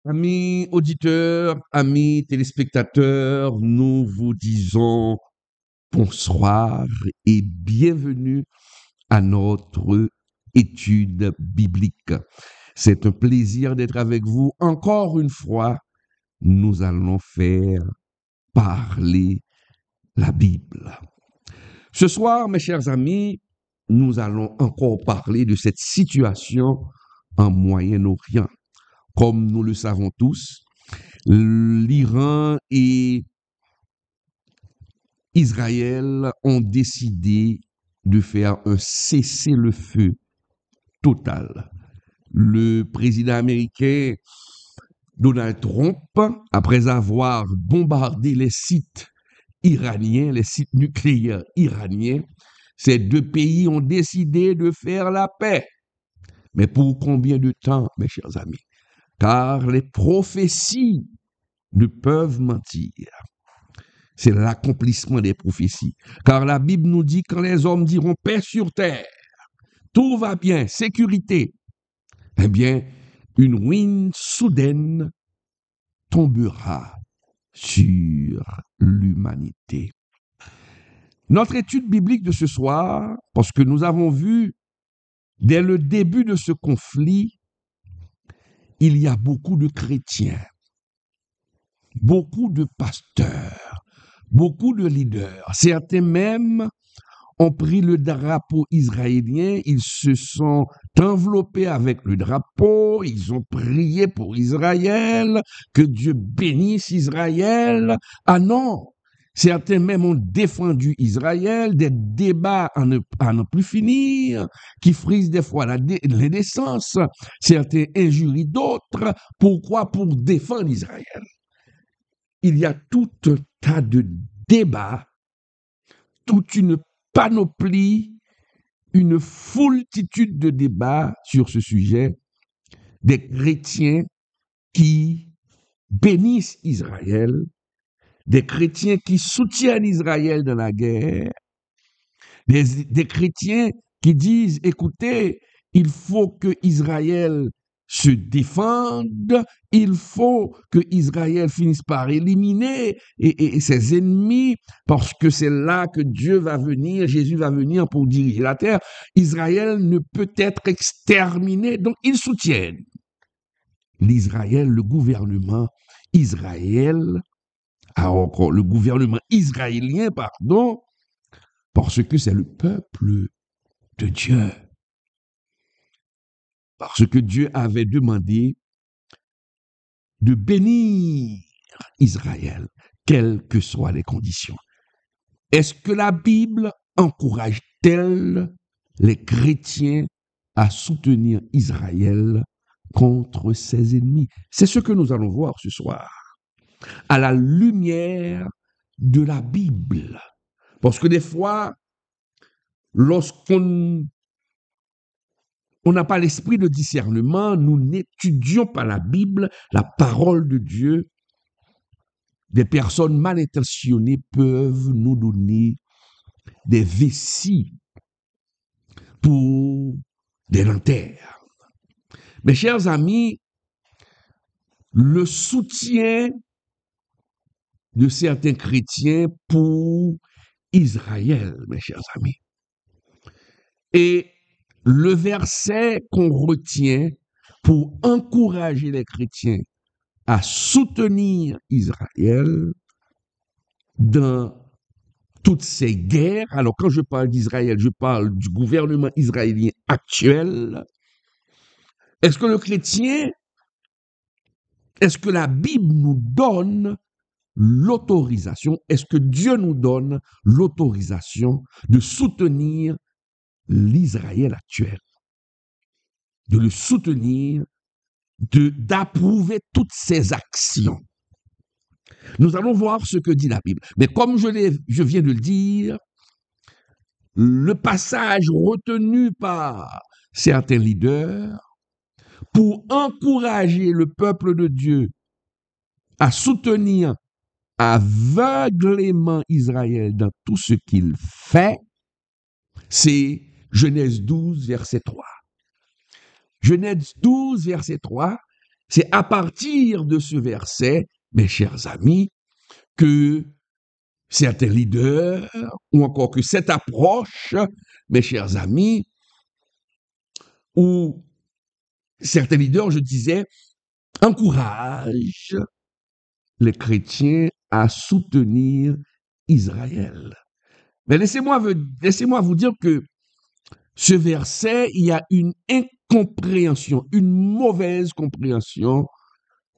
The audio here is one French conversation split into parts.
Amis auditeurs, amis téléspectateurs, nous vous disons bonsoir et bienvenue à notre étude biblique. C'est un plaisir d'être avec vous. Encore une fois, nous allons faire parler la Bible. Ce soir, mes chers amis, nous allons encore parler de cette situation en Moyen-Orient. Comme nous le savons tous, l'Iran et Israël ont décidé de faire un cessez-le-feu total. Le président américain Donald Trump, après avoir bombardé les sites iraniens, les sites nucléaires iraniens, ces deux pays ont décidé de faire la paix. Mais pour combien de temps, mes chers amis? Car les prophéties ne peuvent mentir. C'est l'accomplissement des prophéties. Car la Bible nous dit quand les hommes diront paix sur terre, tout va bien, sécurité, eh bien, une ruine soudaine tombera sur l'humanité. Notre étude biblique de ce soir, parce que nous avons vu dès le début de ce conflit, il y a beaucoup de chrétiens, beaucoup de pasteurs, beaucoup de leaders. Certains même ont pris le drapeau israélien, ils se sont enveloppés avec le drapeau, ils ont prié pour Israël, que Dieu bénisse Israël. Ah non! Certains même ont défendu Israël, des débats à ne plus finir, qui frisent des fois l'indécence. Certains injurient d'autres. Pourquoi? Pour défendre Israël. Il y a tout un tas de débats, toute une panoplie, une foultitude de débats sur ce sujet, des chrétiens qui bénissent Israël, des chrétiens qui soutiennent Israël dans la guerre, des chrétiens qui disent, écoutez, il faut que Israël se défende, il faut que Israël finisse par éliminer ses ennemis, parce que c'est là que Dieu va venir, Jésus va venir pour diriger la terre. Israël ne peut être exterminé, donc ils soutiennent l'Israël, le gouvernement Israël, encore le gouvernement israélien, pardon, parce que c'est le peuple de Dieu. Parce que Dieu avait demandé de bénir Israël, quelles que soient les conditions. Est-ce que la Bible encourage-t-elle les chrétiens à soutenir Israël contre ses ennemis? C'est ce que nous allons voir ce soir, à la lumière de la Bible. Parce que des fois, lorsqu'on n'a pas l'esprit de discernement, nous n'étudions pas la Bible, la parole de Dieu. Des personnes mal intentionnées peuvent nous donner des vessies pour des lanternes. Mes chers amis, le soutien de certains chrétiens pour Israël, mes chers amis, et le verset qu'on retient pour encourager les chrétiens à soutenir Israël dans toutes ces guerres. Alors, quand je parle d'Israël, je parle du gouvernement israélien actuel. Est-ce que le chrétien, est-ce que la Bible nous donne l'autorisation, est-ce que Dieu nous donne l'autorisation de soutenir l'Israël actuel, de le soutenir, d'approuver toutes ses actions? Nous allons voir ce que dit la Bible. Mais comme je viens de le dire, le passage retenu par certains leaders pour encourager le peuple de Dieu à soutenir aveuglément Israël dans tout ce qu'il fait, c'est Genèse 12, verset 3. Genèse 12, verset 3, C'est à partir de ce verset, mes chers amis, que certains leaders, ou encore que cette approche, mes chers amis, où certains leaders, je disais, encouragent les chrétiens à soutenir Israël. Mais laissez-moi vous dire que ce verset, il y a une incompréhension, une mauvaise compréhension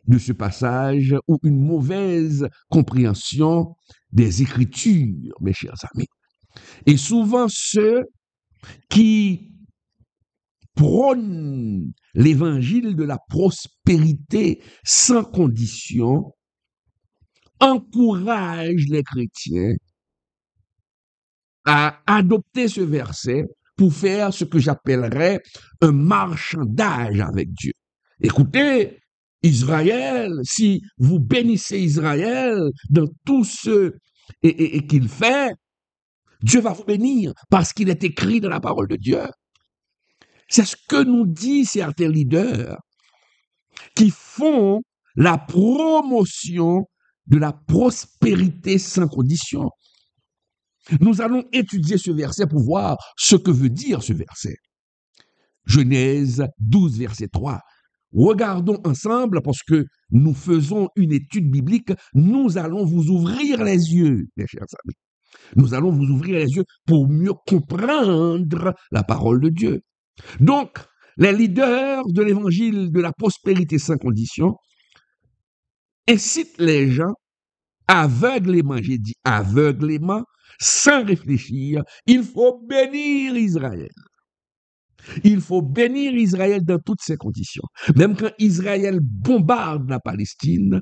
de ce passage ou une mauvaise compréhension des Écritures, mes chers amis. Et souvent, ceux qui prônent l'évangile de la prospérité sans condition encouragent les chrétiens à adopter ce verset pour faire ce que j'appellerais un marchandage avec Dieu. Écoutez, Israël, si vous bénissez Israël dans tout ce qu'il fait, Dieu va vous bénir parce qu'il est écrit dans la parole de Dieu. C'est ce que nous disent certains leaders qui font la promotion de la prospérité sans condition. Nous allons étudier ce verset pour voir ce que veut dire ce verset. Genèse 12, verset 3. Regardons ensemble parce que nous faisons une étude biblique. Nous allons vous ouvrir les yeux, mes chers amis. Nous allons vous ouvrir les yeux pour mieux comprendre la parole de Dieu. Donc, les leaders de l'évangile de la prospérité sans condition incitent les gens aveuglément, j'ai dit aveuglément, sans réfléchir, il faut bénir Israël. Il faut bénir Israël dans toutes ses conditions. Même quand Israël bombarde la Palestine,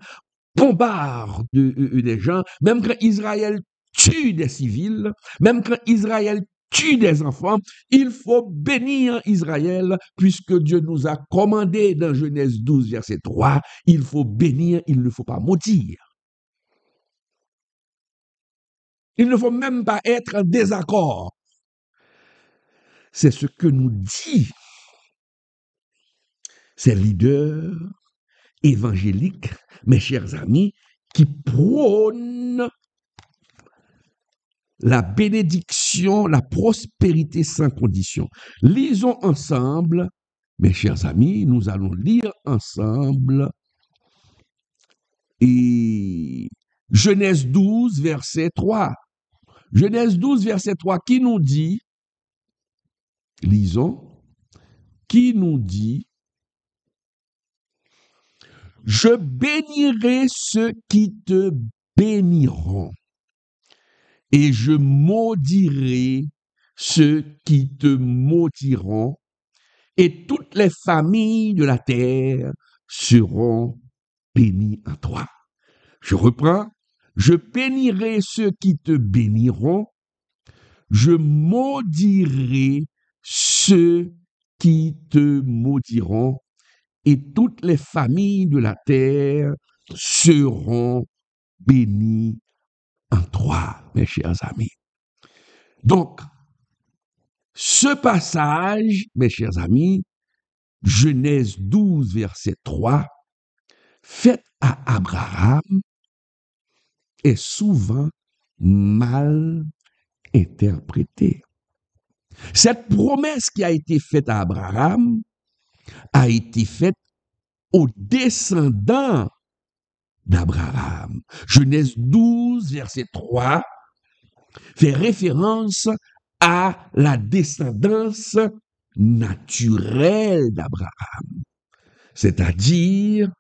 bombarde des gens, même quand Israël tue des civils, même quand Israël tue des enfants, il faut bénir Israël, puisque Dieu nous a commandé dans Genèse 12, verset 3, il faut bénir, il ne faut pas maudire. Il ne faut même pas être en désaccord. C'est ce que nous dit ces leaders évangéliques, mes chers amis, qui prônent la bénédiction, la prospérité sans condition. Lisons ensemble, mes chers amis, nous allons lire ensemble et Genèse 12, verset 3. Genèse 12, verset 3, qui nous dit, lisons, qui nous dit, je bénirai ceux qui te béniront et je maudirai ceux qui te maudiront et toutes les familles de la terre seront bénies en toi. Je reprends, je bénirai ceux qui te béniront, je maudirai ceux qui te maudiront et toutes les familles de la terre seront bénies en toi, mes chers amis. Donc, ce passage, mes chers amis, Genèse 12, verset 3, fait à Abraham, est souvent mal interprété. Cette promesse qui a été faite à Abraham a été faite aux descendants d'Abraham. Genèse 12, verset 3, fait référence à la descendance naturelle d'Abraham, c'est-à-dire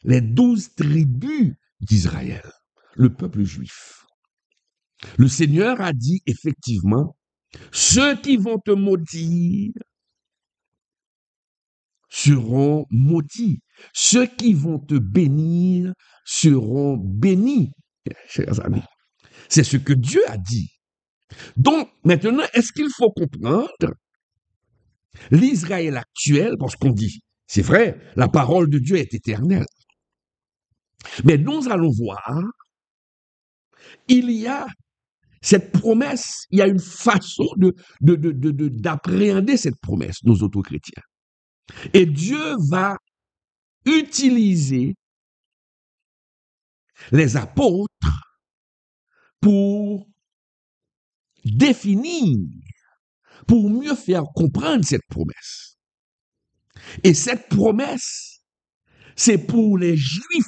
les 12 tribus d'Israël, le peuple juif. Le Seigneur a dit effectivement, ceux qui vont te maudire seront maudits. Ceux qui vont te bénir seront bénis, chers amis. C'est ce que Dieu a dit. Donc, maintenant, est-ce qu'il faut comprendre l'Israël actuel, parce qu'on dit, c'est vrai, la parole de Dieu est éternelle. Mais nous allons voir, il y a cette promesse, il y a une façon d'appréhender cette promesse, nous autres chrétiens. Et Dieu va utilisé les apôtres pour définir, pour mieux faire comprendre cette promesse. Et cette promesse, c'est pour les Juifs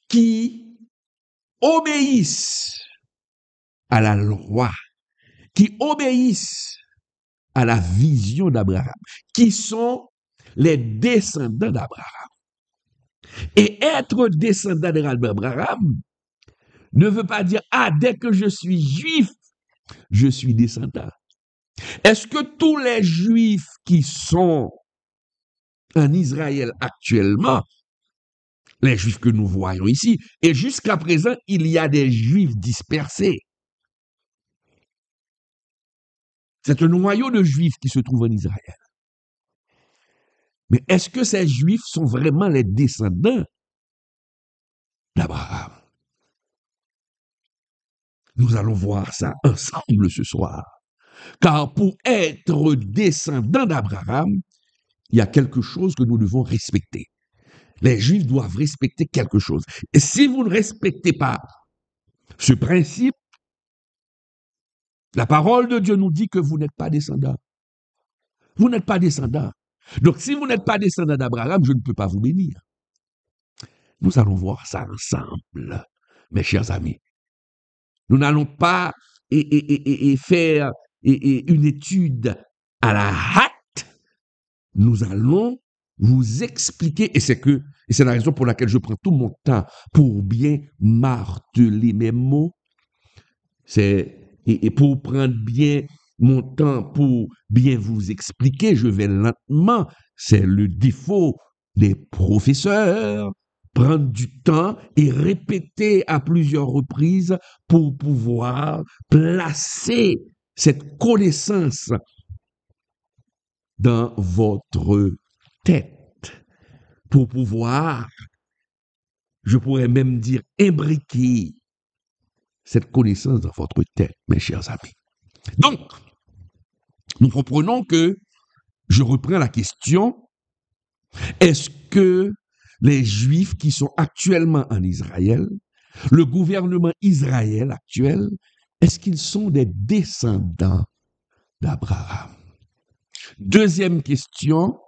qui obéissent à la loi, qui obéissent à la vision d'Abraham, qui sont les descendants d'Abraham. Et être descendant d'Abraham ne veut pas dire, ah, dès que je suis juif, je suis descendant. Est-ce que tous les juifs qui sont en Israël actuellement, les juifs que nous voyons ici, et jusqu'à présent, il y a des juifs dispersés. C'est un noyau de juifs qui se trouve en Israël. Mais est-ce que ces juifs sont vraiment les descendants d'Abraham? Nous allons voir ça ensemble ce soir. Car pour être descendant d'Abraham, il y a quelque chose que nous devons respecter. Les Juifs doivent respecter quelque chose. Et si vous ne respectez pas ce principe, la parole de Dieu nous dit que vous n'êtes pas descendant. Vous n'êtes pas descendant. Donc, si vous n'êtes pas descendant d'Abraham, je ne peux pas vous bénir. Nous allons voir ça ensemble, mes chers amis. Nous n'allons pas faire une étude à la hâte. Nous allons vous expliquer, et c'est la raison pour laquelle je prends tout mon temps pour bien marteler mes mots, et pour prendre bien mon temps pour bien vous expliquer, je vais lentement, c'est le défaut des professeurs, prendre du temps et répéter à plusieurs reprises pour pouvoir placer cette connaissance dans votre tête, pour pouvoir, je pourrais même dire, imbriquer cette connaissance dans votre tête, mes chers amis. Donc, nous comprenons que, je reprends la question, est-ce que les Juifs qui sont actuellement en Israël, le gouvernement Israël actuel, est-ce qu'ils sont des descendants d'Abraham? Deuxième question,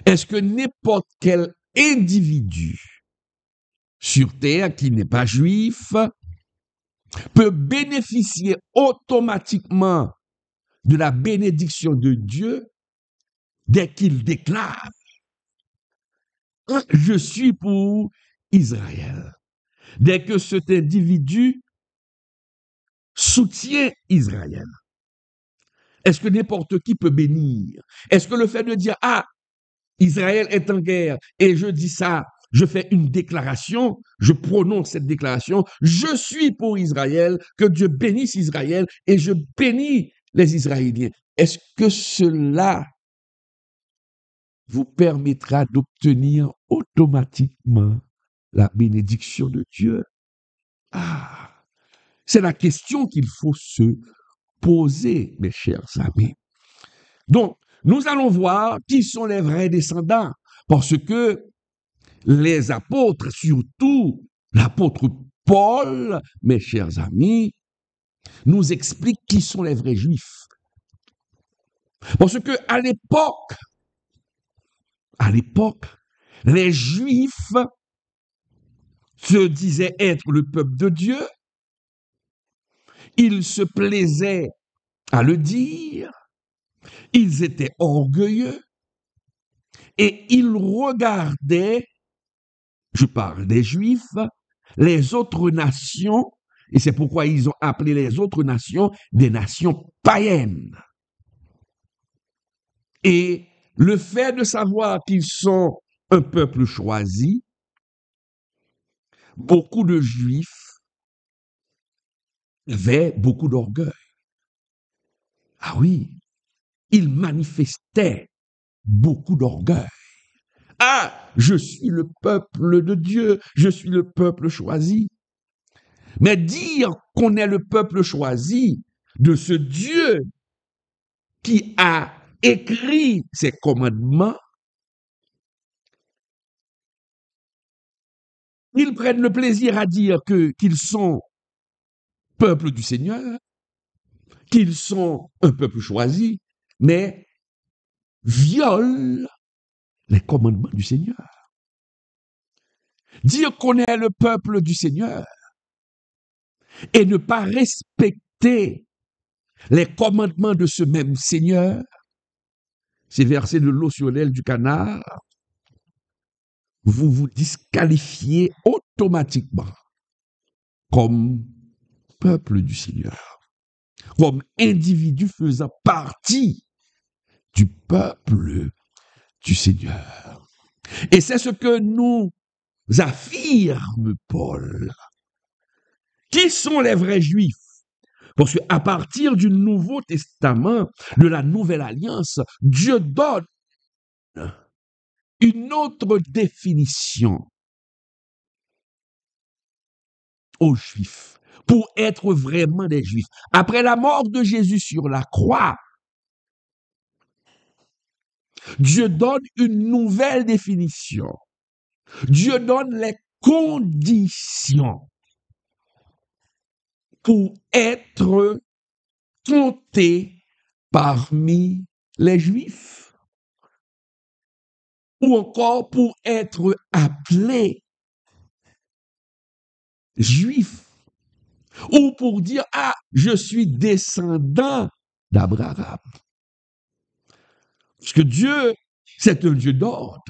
est-ce que n'importe quel individu sur terre qui n'est pas juif peut bénéficier automatiquement de la bénédiction de Dieu dès qu'il déclare « Je suis pour Israël ». Dès que cet individu soutient Israël, est-ce que n'importe qui peut bénir? Est-ce que le fait de dire « Ah, Israël est en guerre » et je dis ça, je fais une déclaration, je prononce cette déclaration, je suis pour Israël, que Dieu bénisse Israël et je bénis les Israéliens. Est-ce que cela vous permettra d'obtenir automatiquement la bénédiction de Dieu? Ah, c'est la question qu'il faut se poser, mes chers amis. Donc, nous allons voir qui sont les vrais descendants, parce que les apôtres, surtout l'apôtre Paul, mes chers amis, nous explique qui sont les vrais juifs. Parce que à l'époque, les juifs se disaient être le peuple de Dieu, ils se plaisaient à le dire, ils étaient orgueilleux et ils regardaient, je parle des Juifs, les autres nations, et c'est pourquoi ils ont appelé les autres nations des nations païennes. Et le fait de savoir qu'ils sont un peuple choisi, beaucoup de Juifs avaient beaucoup d'orgueil. Ah oui, ils manifestaient beaucoup d'orgueil. Ah, je suis le peuple de Dieu, je suis le peuple choisi. Mais dire qu'on est le peuple choisi de ce Dieu qui a écrit ses commandements, Ils prennent le plaisir à dire qu'ils sont peuple du Seigneur, qu'ils sont un peuple choisi, mais violent les commandements du Seigneur. Dire qu'on est le peuple du Seigneur et ne pas respecter les commandements de ce même Seigneur, c'est verser de l'eau sur l'aile du canard, vous vous disqualifiez automatiquement comme peuple du Seigneur, comme individu faisant partie du peuple du Seigneur. Et c'est ce que nous affirme Paul. Qui sont les vrais juifs? Parce qu'à partir du Nouveau Testament, de la Nouvelle Alliance, Dieu donne une autre définition aux Juifs pour être vraiment des Juifs. Après la mort de Jésus sur la croix, Dieu donne une nouvelle définition. Dieu donne les conditions pour être compté parmi les Juifs, ou encore pour être appelé Juif, ou pour dire, ah, je suis descendant d'Abraham. Parce que Dieu, c'est un Dieu d'ordre.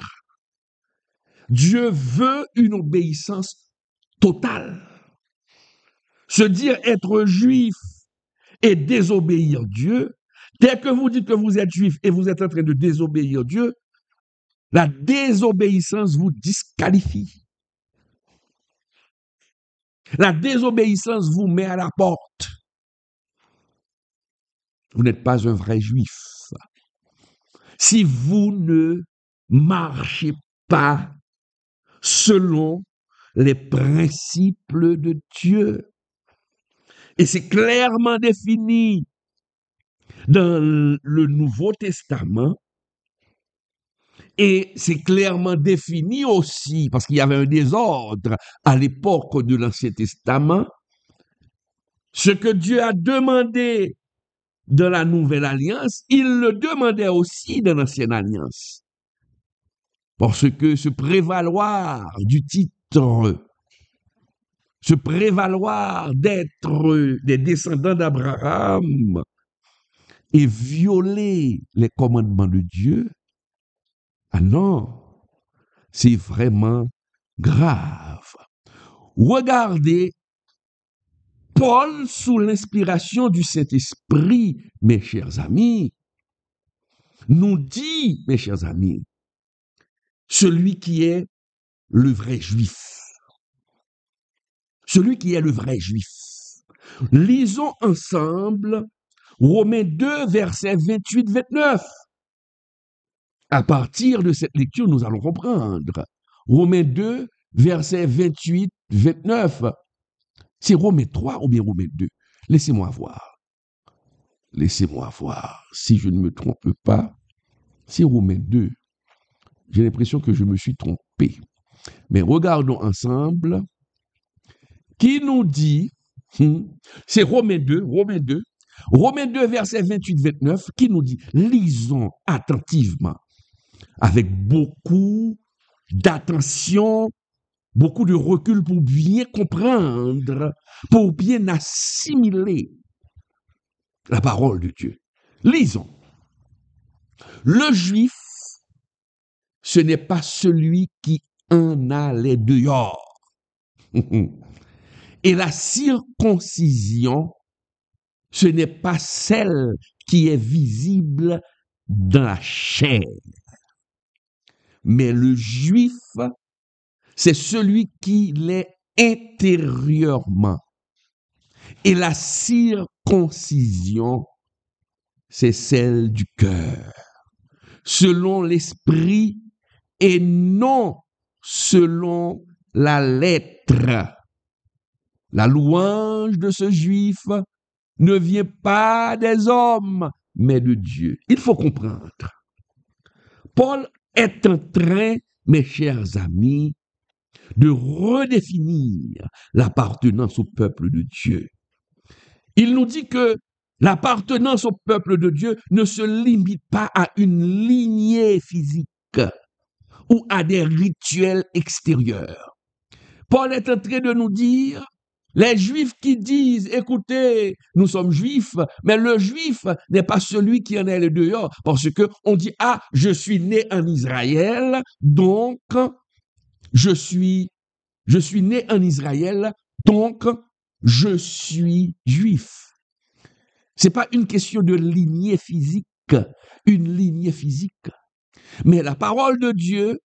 Dieu veut une obéissance totale. Se dire être juif et désobéir Dieu, dès que vous dites que vous êtes juif et vous êtes en train de désobéir Dieu, la désobéissance vous disqualifie. La désobéissance vous met à la porte. Vous n'êtes pas un vrai juif. Si vous ne marchez pas selon les principes de Dieu. Et c'est clairement défini dans le Nouveau Testament. Et c'est clairement défini aussi, parce qu'il y avait un désordre à l'époque de l'Ancien Testament, ce que Dieu a demandé dans la Nouvelle Alliance, il le demandait aussi dans l'Ancienne Alliance. Parce que se prévaloir du titre, se prévaloir d'être des descendants d'Abraham et violer les commandements de Dieu, ah non, c'est vraiment grave. Regardez, Paul, sous l'inspiration du Saint-Esprit, mes chers amis, nous dit, mes chers amis, celui qui est le vrai juif. Celui qui est le vrai juif. Lisons ensemble Romains 2, versets 28-29. À partir de cette lecture, nous allons comprendre. Romains 2, versets 28-29. C'est Romains 3 ou bien Romains 2? Laissez-moi voir. Laissez-moi voir. Si je ne me trompe pas, c'est Romains 2. J'ai l'impression que je me suis trompé. Mais regardons ensemble. Qui nous dit, c'est Romains 2, versets 28-29, qui nous dit, lisons attentivement, avec beaucoup d'attention, beaucoup de recul pour bien comprendre, pour bien assimiler la parole de Dieu. Lisons. Le juif, ce n'est pas celui qui en a les dehors. Et la circoncision, ce n'est pas celle qui est visible dans la chair. Mais le juif, c'est celui qui l'est intérieurement. Et la circoncision, c'est celle du cœur, selon l'esprit et non selon la lettre. La louange de ce juif ne vient pas des hommes, mais de Dieu. Il faut comprendre. Paul est en train, mes chers amis, de redéfinir l'appartenance au peuple de Dieu. Il nous dit que l'appartenance au peuple de Dieu ne se limite pas à une lignée physique ou à des rituels extérieurs. Paul est en train de nous dire, les Juifs qui disent, écoutez, nous sommes Juifs, mais le Juif n'est pas celui qui en est le dehors, parce que on dit, ah, je suis né en Israël, donc je suis né en Israël, donc je suis Juif. C'est pas une question de lignée physique, mais la parole de Dieu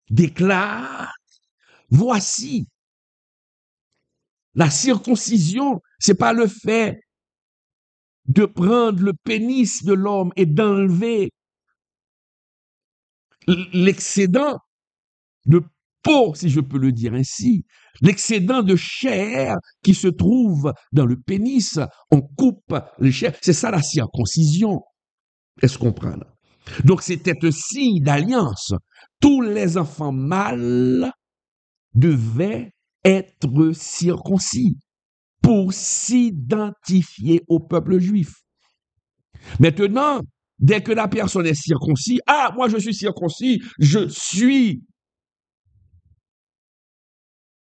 déclare, voici, la circoncision, c'est pas le fait de prendre le pénis de l'homme et d'enlever l'excédent de peau, si je peux le dire ainsi, l'excédent de chair qui se trouve dans le pénis, on coupe les chairs, c'est ça la circoncision. Est-ce qu'on comprend là? Donc c'était un signe d'alliance. Tous les enfants mâles devaient être circoncis pour s'identifier au peuple juif. Maintenant, dès que la personne est circoncis, ah, moi je suis circoncis, je suis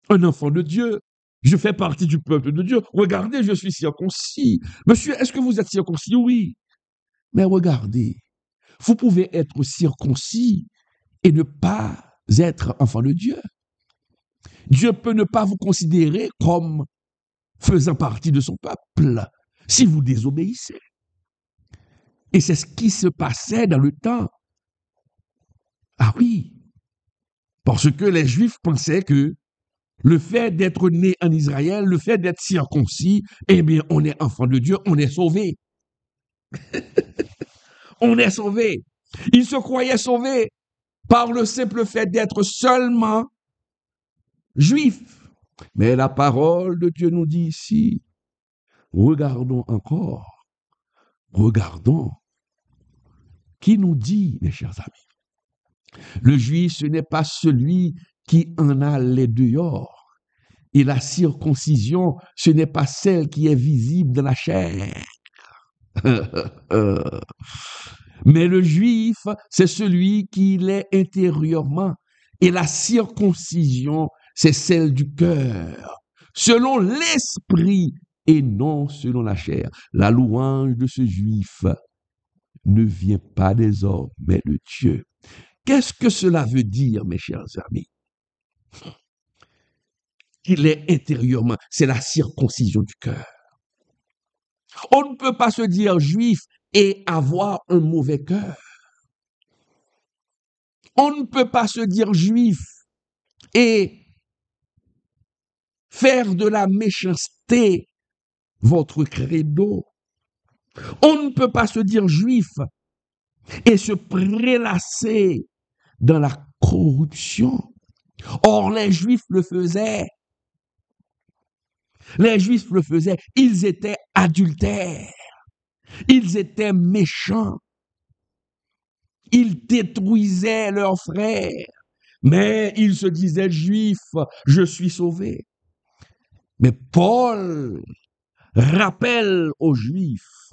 un enfant de Dieu, je fais partie du peuple de Dieu. Regardez, je suis circoncis. Monsieur, est-ce que vous êtes circoncis? Oui. Mais regardez, vous pouvez être circoncis et ne pas être enfant de Dieu. Dieu peut ne pas vous considérer comme faisant partie de son peuple si vous désobéissez. Et c'est ce qui se passait dans le temps. Ah oui, parce que les Juifs pensaient que le fait d'être né en Israël, le fait d'être circoncis, eh bien, on est enfant de Dieu, on est sauvé. On est sauvé. Ils se croyaient sauvés par le simple fait d'être seulement juifs. Mais la parole de Dieu nous dit ici, regardons encore, regardons, qui nous dit, mes chers amis, le juif, ce n'est pas celui qui en a les dehors. Et la circoncision, ce n'est pas celle qui est visible dans la chair. Mais le juif, c'est celui qui l'est intérieurement. Et la circoncision, c'est celle du cœur, selon l'esprit et non selon la chair. La louange de ce juif ne vient pas des hommes, mais de Dieu. Qu'est-ce que cela veut dire, mes chers amis? Il est intérieurement, c'est la circoncision du cœur. On ne peut pas se dire juif et avoir un mauvais cœur. On ne peut pas se dire juif et faire de la méchanceté votre credo. On ne peut pas se dire juif et se prélasser dans la corruption. Or, les Juifs le faisaient. Les Juifs le faisaient. Ils étaient adultères. Ils étaient méchants. Ils détruisaient leurs frères. Mais ils se disaient juifs, je suis sauvé. Mais Paul rappelle aux Juifs,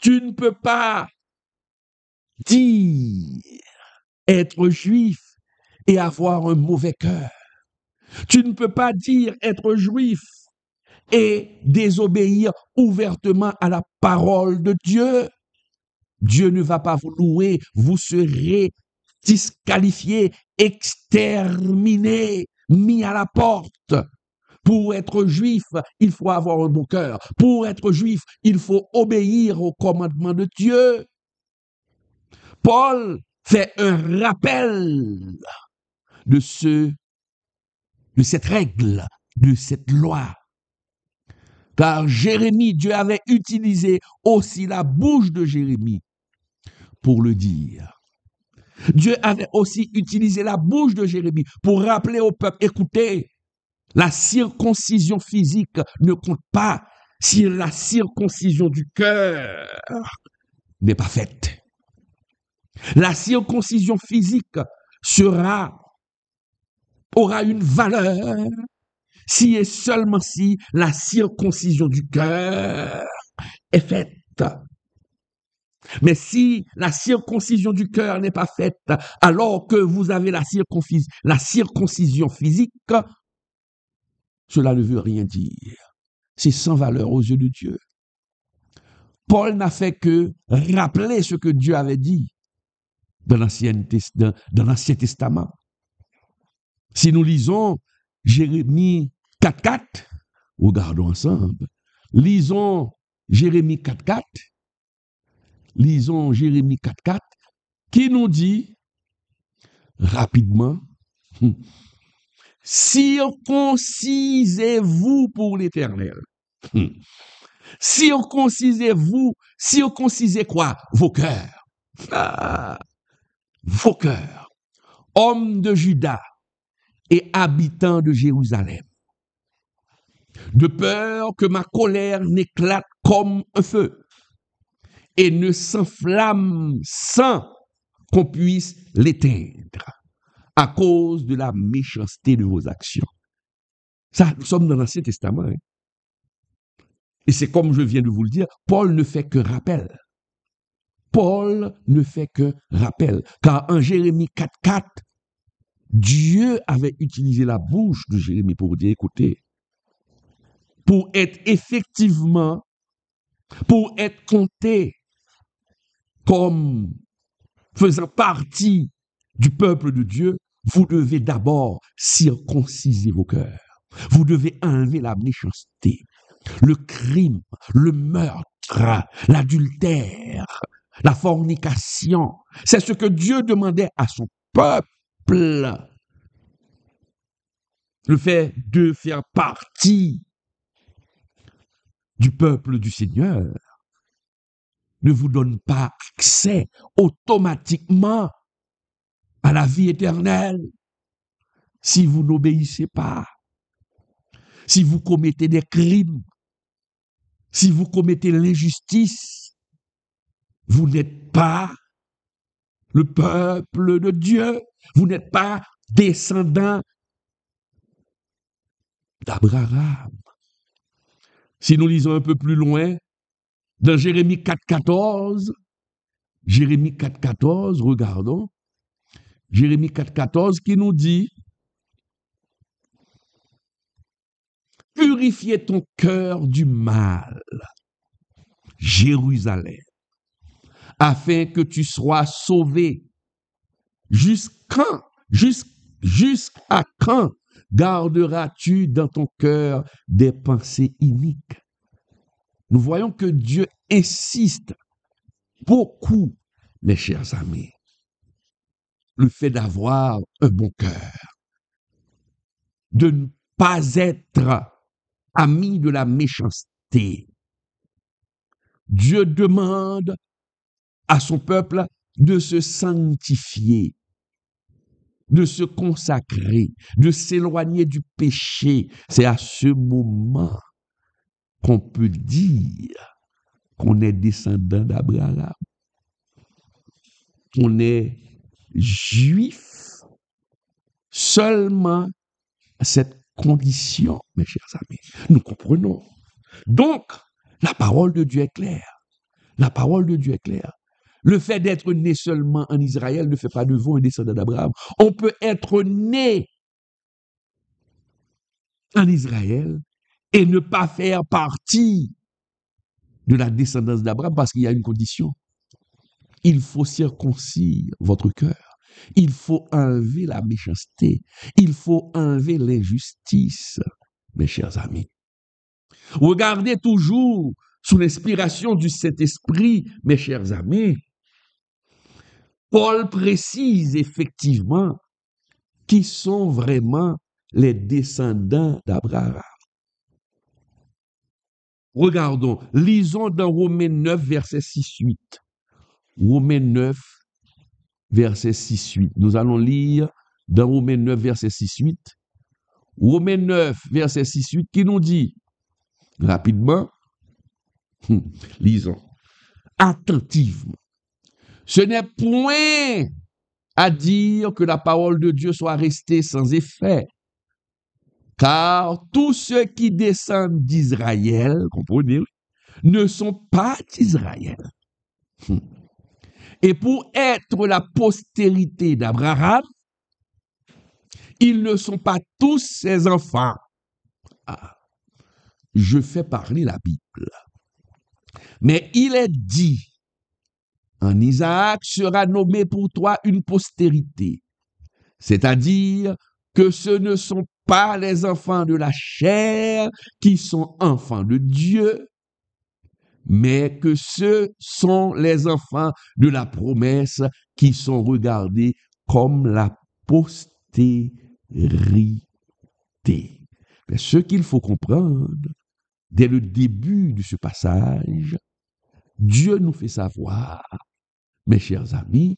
tu ne peux pas dire être juif et avoir un mauvais cœur. Tu ne peux pas dire être juif et désobéir ouvertement à la parole de Dieu. Dieu ne va pas vous louer, vous serez disqualifié, exterminé, mis à la porte. Pour être juif, il faut avoir un bon cœur. Pour être juif, il faut obéir aux commandements de Dieu. Paul fait un rappel de cette règle, de cette loi. Car Jérémie, Dieu avait utilisé aussi la bouche de Jérémie pour le dire. Dieu avait aussi utilisé la bouche de Jérémie pour rappeler au peuple, écoutez, la circoncision physique ne compte pas si la circoncision du cœur n'est pas faite. La circoncision physique aura une valeur si et seulement si la circoncision du cœur est faite. Mais si la circoncision du cœur n'est pas faite, alors que vous avez la circoncision physique, cela ne veut rien dire. C'est sans valeur aux yeux de Dieu. Paul n'a fait que rappeler ce que Dieu avait dit dans l'Ancien Testament. Si nous lisons Jérémie 4.4, regardons ensemble. Lisons Jérémie 4.4. Lisons Jérémie 4.4 qui nous dit rapidement, circoncisez-vous pour l'Éternel. Circoncisez-vous, circoncisez quoi? Vos cœurs. Vos cœurs. Hommes de Juda et habitants de Jérusalem. De peur que ma colère n'éclate comme un feu et ne s'enflamme sans qu'on puisse l'éteindre à cause de la méchanceté de vos actions. Ça, nous sommes dans l'Ancien Testament. Hein? Et c'est comme je viens de vous le dire, Paul ne fait que rappel. Paul ne fait que rappel. Car en Jérémie 4.4, Dieu avait utilisé la bouche de Jérémie pour dire, écoutez, pour être compté comme faisant partie du peuple de Dieu, vous devez d'abord circonciser vos cœurs. Vous devez enlever la méchanceté, le crime, le meurtre, l'adultère, la fornication. C'est ce que Dieu demandait à son peuple. Le fait de faire partie du peuple du Seigneur ne vous donne pas accès automatiquement à la vie éternelle si vous n'obéissez pas, si vous commettez des crimes, si vous commettez l'injustice. Vous n'êtes pas le peuple de Dieu, vous n'êtes pas descendant d'Abraham. Si nous lisons un peu plus loin, dans Jérémie 4.14, regardons, Jérémie 4.14 qui nous dit, purifiez ton cœur du mal, Jérusalem, afin que tu sois sauvé. Jusqu'à quand garderas-tu dans ton cœur des pensées iniques? Nous voyons que Dieu insiste beaucoup, mes chers amis, le fait d'avoir un bon cœur, de ne pas être ami de la méchanceté. Dieu demande à son peuple de se sanctifier, de se consacrer, de s'éloigner du péché. C'est à ce moment qu'on peut dire qu'on est descendant d'Abraham, qu'on est juif seulement à cette condition, mes chers amis. Nous comprenons. Donc, la parole de Dieu est claire. La parole de Dieu est claire. Le fait d'être né seulement en Israël ne fait pas de vous un descendant d'Abraham. On peut être né en Israël et ne pas faire partie de la descendance d'Abraham parce qu'il y a une condition. Il faut circoncire votre cœur. Il faut enlever la méchanceté. Il faut enlever l'injustice, mes chers amis. Regardez toujours sous l'inspiration du Saint-Esprit, mes chers amis. Paul précise effectivement qui sont vraiment les descendants d'Abraham. Regardons, lisons dans Romains 9, verset 6-8. Romains 9, verset 6-8. Nous allons lire dans Romains 9, verset 6-8. Romains 9, verset 6-8, qui nous dit, rapidement, lisons, attentivement. Ce n'est point à dire que la parole de Dieu soit restée sans effet. Car tous ceux qui descendent d'Israël, comprenez, ne sont pas d'Israël. Et pour être la postérité d'Abraham, ils ne sont pas tous ses enfants. Ah, je fais parler la Bible. Mais il est dit, en Isaac sera nommé pour toi une postérité. C'est-à-dire que ce ne sont pas les enfants de la chair qui sont enfants de Dieu, mais que ce sont les enfants de la promesse qui sont regardés comme la postérité. Mais ce qu'il faut comprendre, dès le début de ce passage, Dieu nous fait savoir, mes chers amis,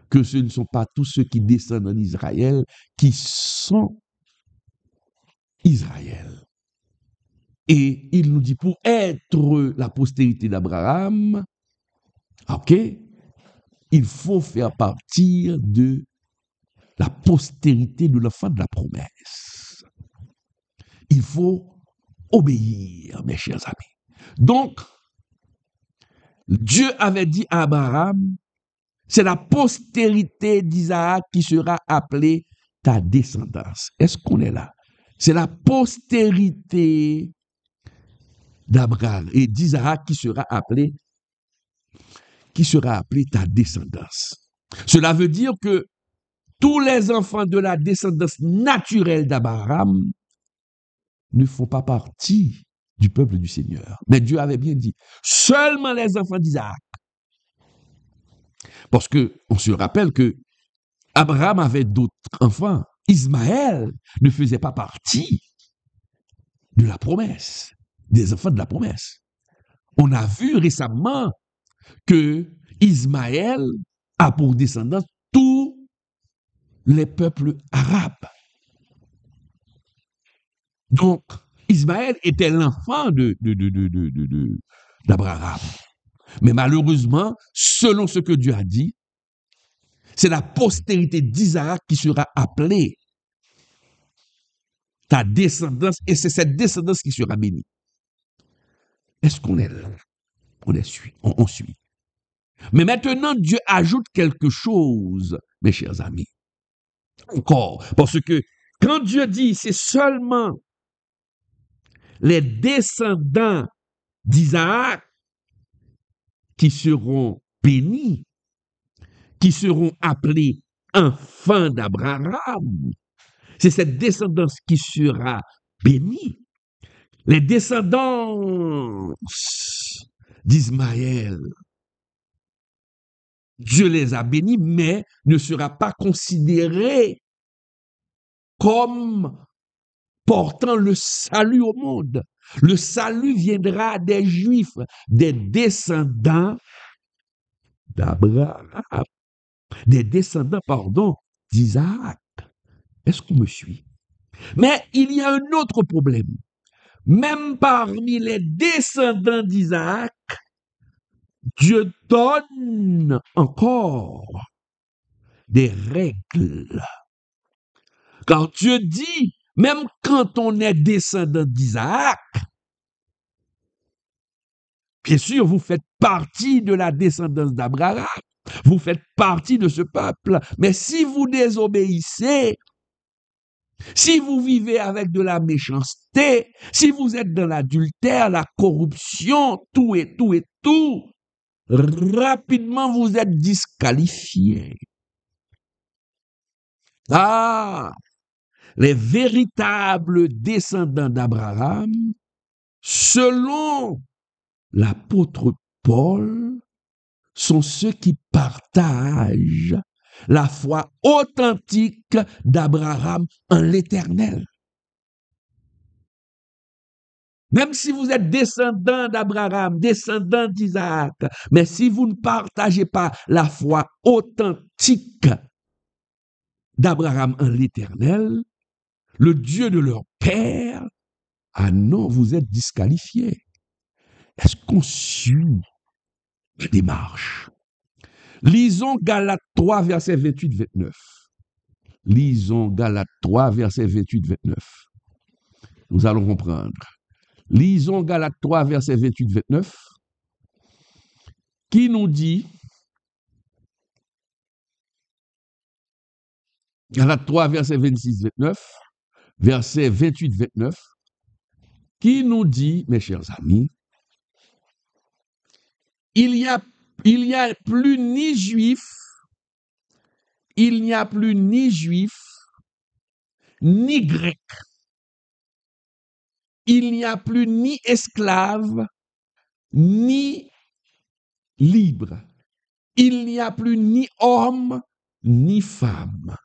que ce ne sont pas tous ceux qui descendent en Israël qui sont Israël. Et il nous dit, pour être la postérité d'Abraham, ok, il faut faire partir de la postérité de l'enfant de la promesse. Il faut obéir, mes chers amis. Donc, Dieu avait dit à Abraham, c'est la postérité d'Isaac qui sera appelée ta descendance. Est-ce qu'on est là? C'est la postérité d'Abraham et d'Isaac qui sera appelée ta descendance. Cela veut dire que tous les enfants de la descendance naturelle d'Abraham ne font pas partie du peuple du Seigneur. Mais Dieu avait bien dit, seulement les enfants d'Isaac. Parce que on se rappelle que Abraham avait d'autres enfants. Ismaël ne faisait pas partie de la promesse, des enfants de la promesse. On a vu récemment que Ismaël a pour descendance tous les peuples arabes. Donc, Ismaël était l'enfant d'Abraham. Mais malheureusement, selon ce que Dieu a dit, c'est la postérité d'Isaac qui sera appelée ta descendance, et c'est cette descendance qui sera bénie. Est-ce qu'on est là? On suit. Mais maintenant, Dieu ajoute quelque chose, mes chers amis. Encore, parce que quand Dieu dit, c'est seulement les descendants d'Isaac qui seront bénis, qui seront appelés enfants d'Abraham. C'est cette descendance qui sera bénie. Les descendants d'Ismaël, Dieu les a bénis, mais ne sera pas considéré comme portant le salut au monde. Le salut viendra des Juifs, des descendants d'Abraham, des descendants, d'Isaac. Est-ce qu'on me suit? Mais il y a un autre problème. Même parmi les descendants d'Isaac, Dieu donne encore des règles. Car Dieu dit, même quand on est descendant d'Isaac, bien sûr, vous faites partie de la descendance d'Abraham, vous faites partie de ce peuple, mais si vous désobéissez, si vous vivez avec de la méchanceté, si vous êtes dans l'adultère, la corruption, tout, rapidement vous êtes disqualifié. Ah, les véritables descendants d'Abraham, selon l'apôtre Paul, sont ceux qui partagent la foi authentique d'Abraham en l'Éternel. Même si vous êtes descendant d'Abraham, descendant d'Isaac, mais si vous ne partagez pas la foi authentique d'Abraham en l'Éternel, le Dieu de leur père, ah non, vous êtes disqualifiés. Est-ce qu'on suit la démarche? Lisons Galates 3, verset 28-29. Lisons Galates 3, verset 28-29. Nous allons comprendre. Lisons Galates 3, verset 28-29, qui nous dit, Galates 3, verset 26-29, verset 28-29, qui nous dit, mes chers amis, il n'y a plus ni juif, il n'y a plus ni juif, ni grec. Il n'y a plus ni esclave, ni libre. Il n'y a plus ni homme, ni femme.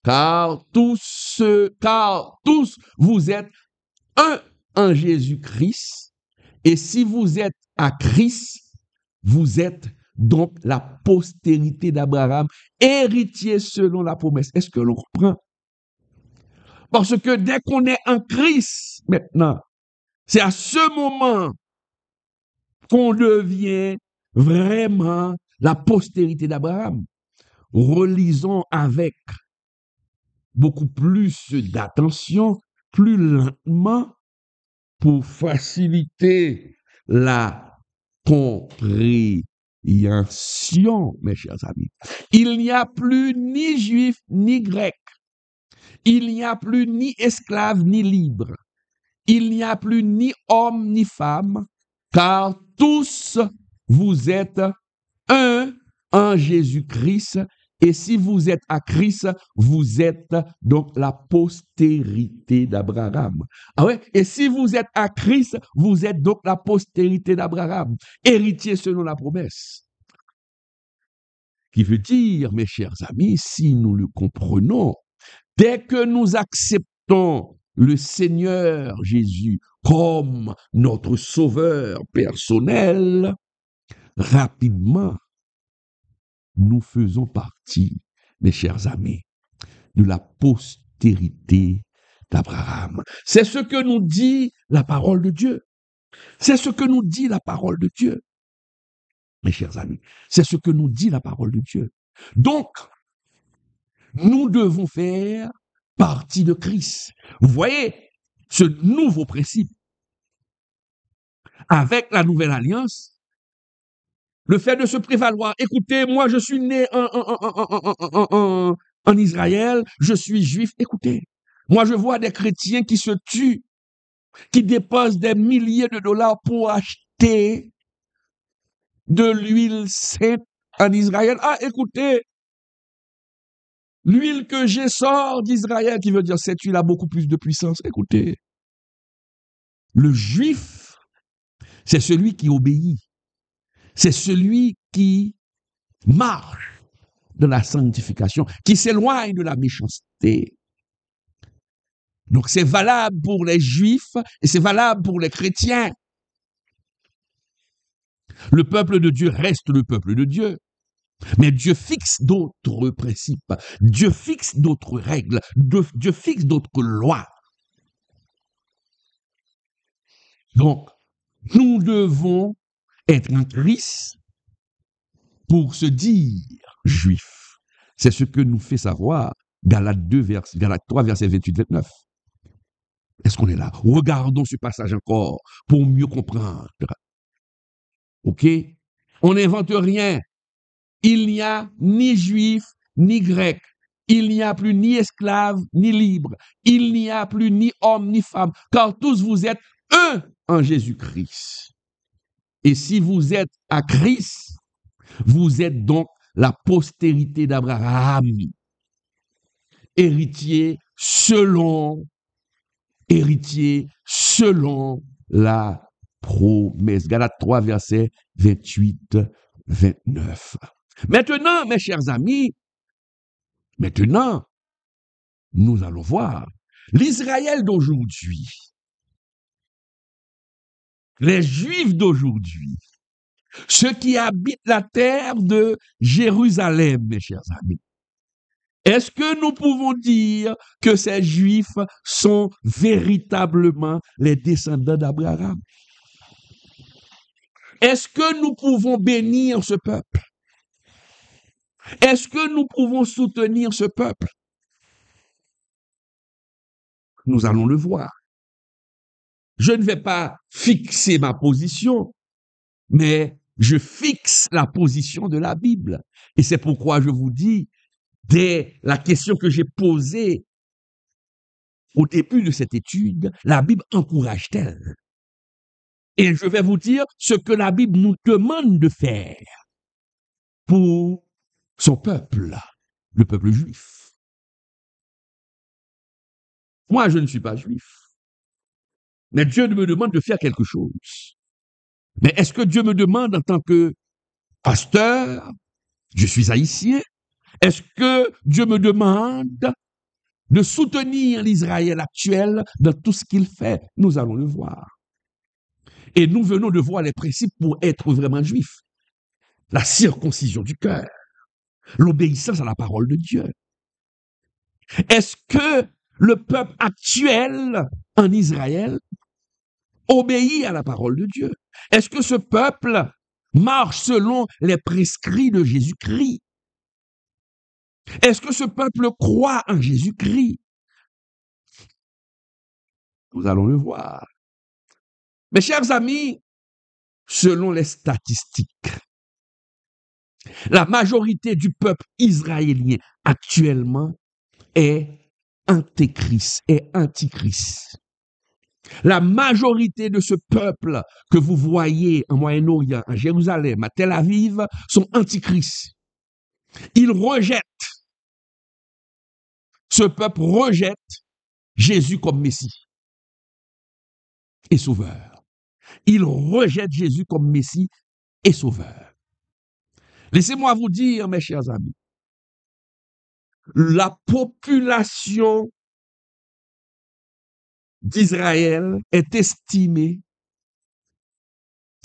Car tous vous êtes un en Jésus-Christ. Et si vous êtes à Christ, vous êtes donc la postérité d'Abraham, héritier selon la promesse. Est-ce que l'on comprend? Parce que dès qu'on est en Christ, maintenant, c'est à ce moment qu'on devient vraiment la postérité d'Abraham. Relisons avec beaucoup plus d'attention, plus lentement, pour faciliter la compréhension, mes chers amis. Il n'y a plus ni juif ni grec. Il n'y a plus ni esclave ni libre. Il n'y a plus ni homme ni femme, car tous vous êtes un en Jésus-Christ. Et si vous êtes à Christ, vous êtes donc la postérité d'Abraham. Ah ouais? Et si vous êtes à Christ, vous êtes donc la postérité d'Abraham, héritier selon la promesse. Qui veut dire, mes chers amis, si nous le comprenons, dès que nous acceptons le Seigneur Jésus comme notre sauveur personnel, rapidement, nous faisons partie, mes chers amis, de la postérité d'Abraham. C'est ce que nous dit la parole de Dieu. C'est ce que nous dit la parole de Dieu. Mes chers amis, c'est ce que nous dit la parole de Dieu. Donc, nous devons faire partie de Christ. Vous voyez ce nouveau principe avec la nouvelle alliance, le fait de se prévaloir. Écoutez, moi je suis né en Israël, je suis juif. Écoutez, moi je vois des chrétiens qui se tuent, qui dépensent des milliers de dollars pour acheter de l'huile sainte en Israël. Ah, écoutez, l'huile que j'ai sort d'Israël, qui veut dire cette huile a beaucoup plus de puissance. Écoutez, le juif, c'est celui qui obéit. C'est celui qui marche dans la sanctification, qui s'éloigne de la méchanceté. Donc c'est valable pour les juifs et c'est valable pour les chrétiens. Le peuple de Dieu reste le peuple de Dieu. Mais Dieu fixe d'autres principes, Dieu fixe d'autres règles, Dieu fixe d'autres lois. Donc, nous devons être en Christ pour se dire juif. C'est ce que nous fait savoir Galates 3, verset 28-29. Est-ce qu'on est là? Regardons ce passage encore pour mieux comprendre. OK? On n'invente rien. Il n'y a ni juif, ni grec. Il n'y a plus ni esclave, ni libre. Il n'y a plus ni homme, ni femme, car tous vous êtes un en Jésus-Christ. Et si vous êtes à Christ, vous êtes donc la postérité d'Abraham, héritier selon la promesse. Galates 3, verset 28-29. Maintenant, mes chers amis, nous allons voir l'Israël d'aujourd'hui, les Juifs d'aujourd'hui, ceux qui habitent la terre de Jérusalem, mes chers amis. Est-ce que nous pouvons dire que ces Juifs sont véritablement les descendants d'Abraham? Est-ce que nous pouvons bénir ce peuple? Est-ce que nous pouvons soutenir ce peuple? Nous allons le voir. Je ne vais pas fixer ma position, mais je fixe la position de la Bible. Et c'est pourquoi je vous dis, dès la question que j'ai posée au début de cette étude, la Bible encourage-t-elle? Et je vais vous dire ce que la Bible nous demande de faire pour son peuple, le peuple juif. Moi, je ne suis pas juif, mais Dieu me demande de faire quelque chose. Mais est-ce que Dieu me demande en tant que pasteur, je suis haïtien, est-ce que Dieu me demande de soutenir l'Israël actuel dans tout ce qu'il fait? Nous allons le voir. Et nous venons de voir les principes pour être vraiment juifs. La circoncision du cœur, l'obéissance à la parole de Dieu. Est-ce que le peuple actuel en Israël obéit à la parole de Dieu? Est-ce que ce peuple marche selon les prescrits de Jésus-Christ? Est-ce que ce peuple croit en Jésus-Christ? Nous allons le voir. Mes chers amis, selon les statistiques, la majorité du peuple israélien actuellement est antéchrist, est antichrist. La majorité de ce peuple que vous voyez en Moyen-Orient, à Jérusalem, à Tel Aviv, sont antichrists. Ils rejettent, ce peuple rejette Jésus comme Messie et Sauveur. Ils rejettent Jésus comme Messie et Sauveur. Laissez-moi vous dire, mes chers amis, la population d'Israël est estimée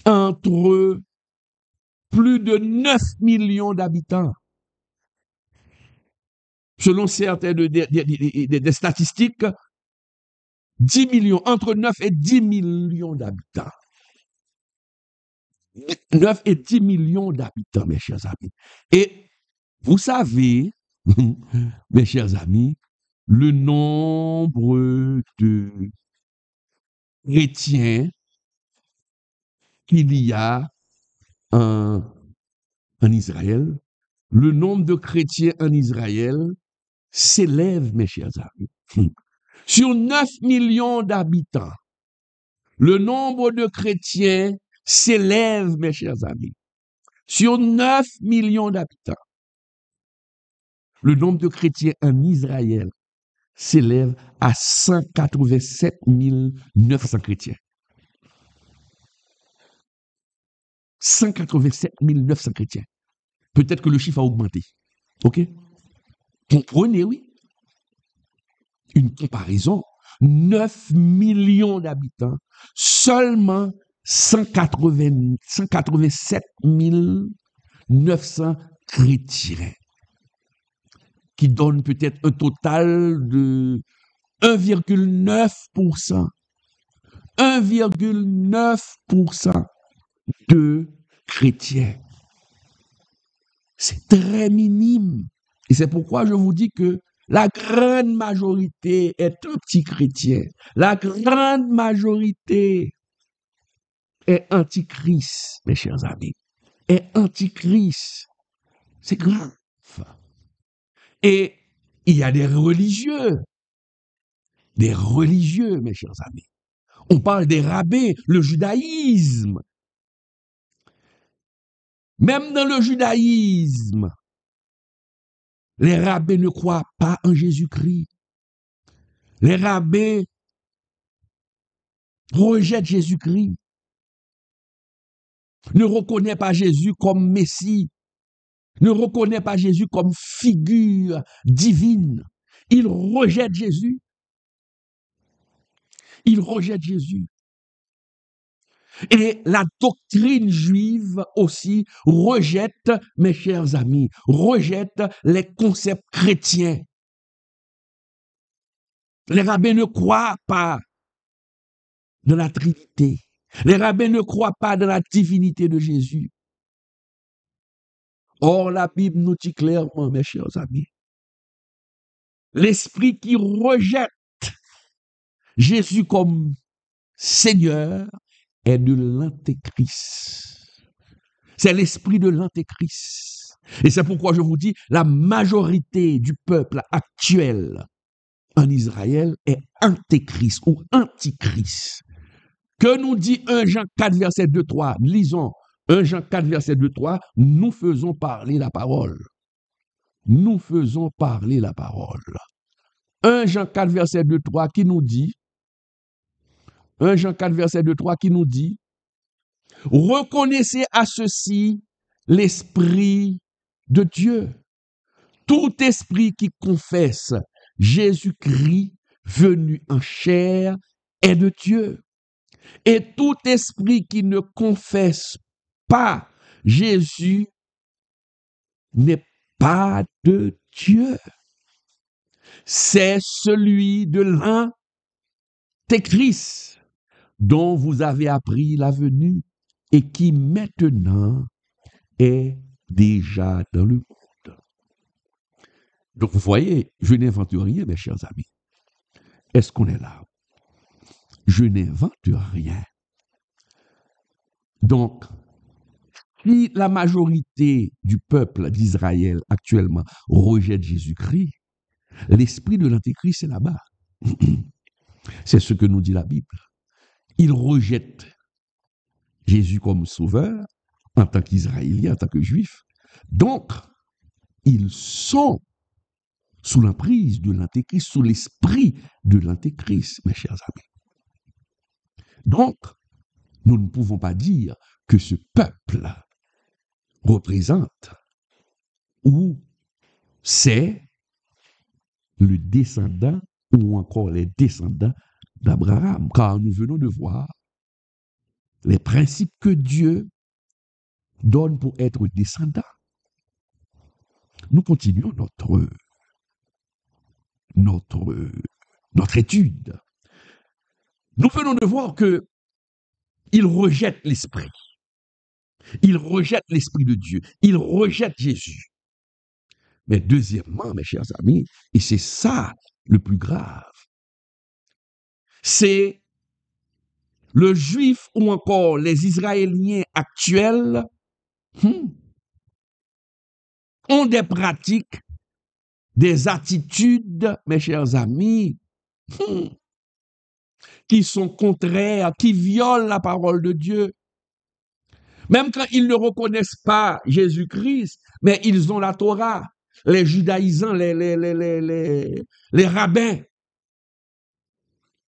entre plus de 9 millions d'habitants. Selon certaines des statistiques, 10 millions, entre 9 et 10 millions d'habitants. 9 et 10 millions d'habitants, mes chers amis. Et vous savez, mes chers amis, le nombre de chrétiens qu'il y a en Israël, le nombre de chrétiens en Israël s'élève, mes chers amis. Sur 9 millions d'habitants, le nombre de chrétiens s'élève, mes chers amis. Sur 9 millions d'habitants, le nombre de chrétiens en Israël s'élève à 187 900 chrétiens. 187 900 chrétiens. Peut-être que le chiffre a augmenté. OK? Comprenez, oui? Une comparaison. 9 millions d'habitants, seulement 187 900 chrétiens, qui donne peut-être un total de 1,9%. 1,9% de chrétiens. C'est très minime. Et c'est pourquoi je vous dis que la grande majorité est anti-chrétien. La grande majorité est antichrist, mes chers amis. Est antichrist. C'est grave. Et il y a des religieux. Des religieux, mes chers amis. On parle des rabbins, le judaïsme. Même dans le judaïsme, les rabbins ne croient pas en Jésus-Christ. Les rabbins rejettent Jésus-Christ. Ne reconnaissent pas Jésus comme Messie. Ne reconnaissent pas Jésus comme figure divine. Ils rejettent Jésus. Ils rejettent Jésus. Et la doctrine juive aussi rejette, mes chers amis, rejette les concepts chrétiens. Les rabbins ne croient pas dans la Trinité. Les rabbins ne croient pas dans la divinité de Jésus. Or, la Bible nous dit clairement, mes chers amis, l'esprit qui rejette Jésus comme Seigneur est de l'antéchrist. C'est l'esprit de l'antéchrist. Et c'est pourquoi je vous dis, la majorité du peuple actuel en Israël est antéchrist ou antichrist. Que nous dit 1 Jean 4, verset 2, 3? Lisons 1 Jean 4, verset 2, 3. Nous faisons parler la parole. Nous faisons parler la parole. 1 Jean 4, verset 2, 3 qui nous dit, 1 Jean 4, verset 2, 3 qui nous dit, reconnaissez à ceci l'Esprit de Dieu. Tout esprit qui confesse Jésus-Christ venu en chair est de Dieu. Et tout esprit qui ne confesse pas Jésus n'est pas de Dieu. C'est celui de l'antéchrist dont vous avez appris la venue et qui maintenant est déjà dans le monde. Donc vous voyez, je n'invente rien, mes chers amis. Est-ce qu'on est là? Je n'invente rien. Donc, si la majorité du peuple d'Israël actuellement rejette Jésus-Christ, l'esprit de l'antéchrist est là-bas. C'est ce que nous dit la Bible. Ils rejettent Jésus comme sauveur en tant qu'Israélien, en tant que Juif. Donc, ils sont sous l'emprise de l'antéchrist, sous l'esprit de l'antéchrist, mes chers amis. Donc, nous ne pouvons pas dire que ce peuple représente ou c'est le descendant ou encore les descendants d'Abraham, car nous venons de voir les principes que Dieu donne pour être descendant. Nous continuons notre étude. Nous venons de voir que il rejette l'esprit. Il rejette l'esprit de Dieu. Il rejette Jésus. Mais deuxièmement, mes chers amis, et c'est ça le plus grave, c'est le juif ou encore les Israéliens actuels ont des pratiques, des attitudes, mes chers amis, qui sont contraires, qui violent la parole de Dieu. Même quand ils ne reconnaissent pas Jésus-Christ, mais ils ont la Torah, les judaïsants, les rabbins.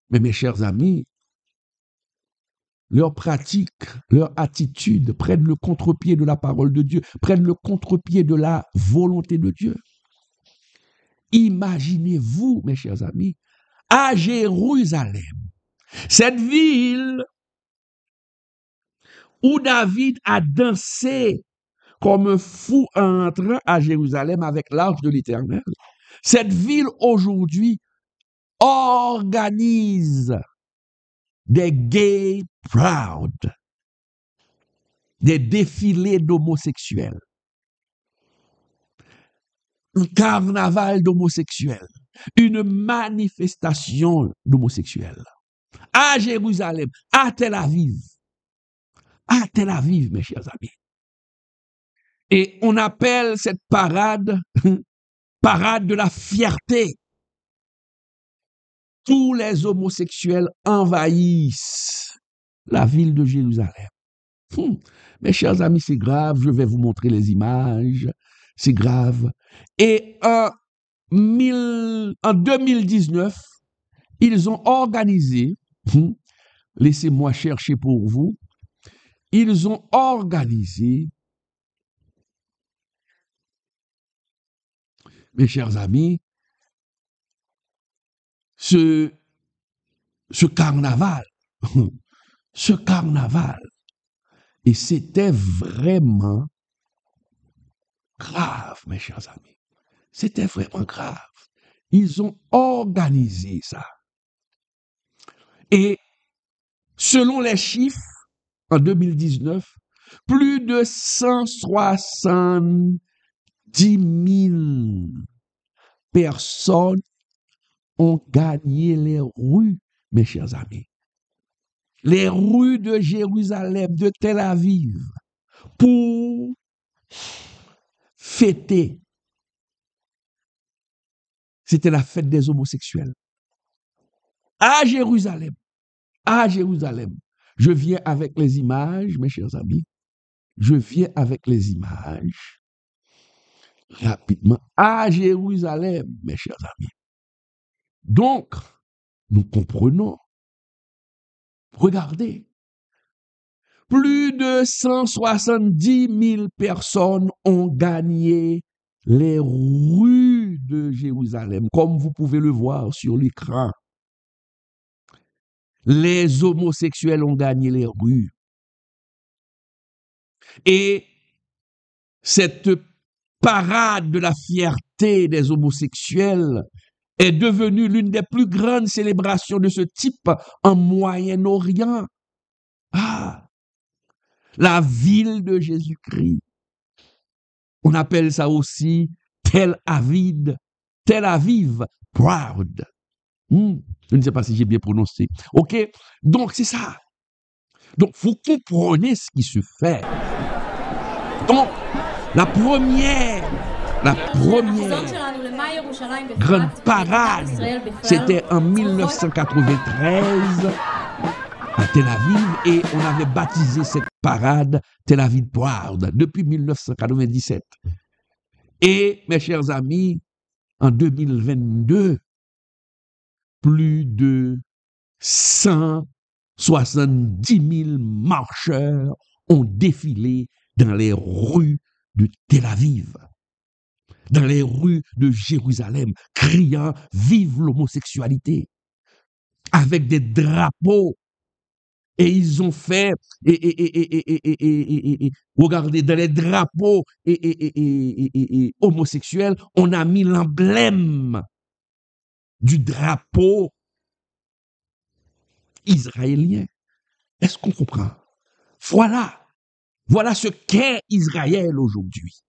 Mais mes chers amis, leurs pratiques, leurs attitudes prennent le contre-pied de la parole de Dieu, prennent le contre-pied de la volonté de Dieu. Imaginez-vous, mes chers amis, à Jérusalem, cette ville où David a dansé comme un fou en entrant à Jérusalem avec l'arche de l'Éternel. Cette ville aujourd'hui organise des gay proud, des défilés d'homosexuels, un carnaval d'homosexuels, une manifestation d'homosexuels. À Jérusalem, à Tel Aviv, mes chers amis. Et on appelle cette parade parade de la fierté. Tous les homosexuels envahissent la ville de Jérusalem. Mes chers amis, c'est grave. Je vais vous montrer les images. C'est grave. Et en 2019, ils ont organisé, laissez-moi chercher pour vous, ils ont organisé, mes chers amis, ce carnaval. Ce carnaval. Et c'était vraiment grave, mes chers amis. C'était vraiment grave. Ils ont organisé ça. Et selon les chiffres, en 2019, plus de 170 000 personnes ont gagné les rues, mes chers amis. Les rues de Jérusalem, de Tel Aviv, pour fêter. C'était la fête des homosexuels. À Jérusalem. À Jérusalem. Je viens avec les images, mes chers amis. Je viens avec les images rapidement. À Jérusalem, mes chers amis. Donc, nous comprenons. Regardez. Plus de 170 000 personnes ont gagné les rues de Jérusalem, comme vous pouvez le voir sur l'écran. Les homosexuels ont gagné les rues. Et cette parade de la fierté des homosexuels est devenue l'une des plus grandes célébrations de ce type en Moyen-Orient. Ah, la ville de Jésus-Christ. On appelle ça aussi Tel Aviv Proud. Je ne sais pas si j'ai bien prononcé. OK? Donc, c'est ça. Donc, vous comprenez ce qui se fait. Donc, la première grande parade, c'était en 1993 à Tel Aviv et on avait baptisé cette parade Tel Aviv Proud depuis 1997. Et, mes chers amis, en 2022, plus de 170 000 marcheurs ont défilé dans les rues de Tel Aviv, dans les rues de Jérusalem, criant « Vive l'homosexualité » avec des drapeaux. Et ils ont fait, regardez, dans les drapeaux homosexuels, on a mis l'emblème du drapeau israélien. Est-ce qu'on comprend? Voilà ce qu'est Israël aujourd'hui.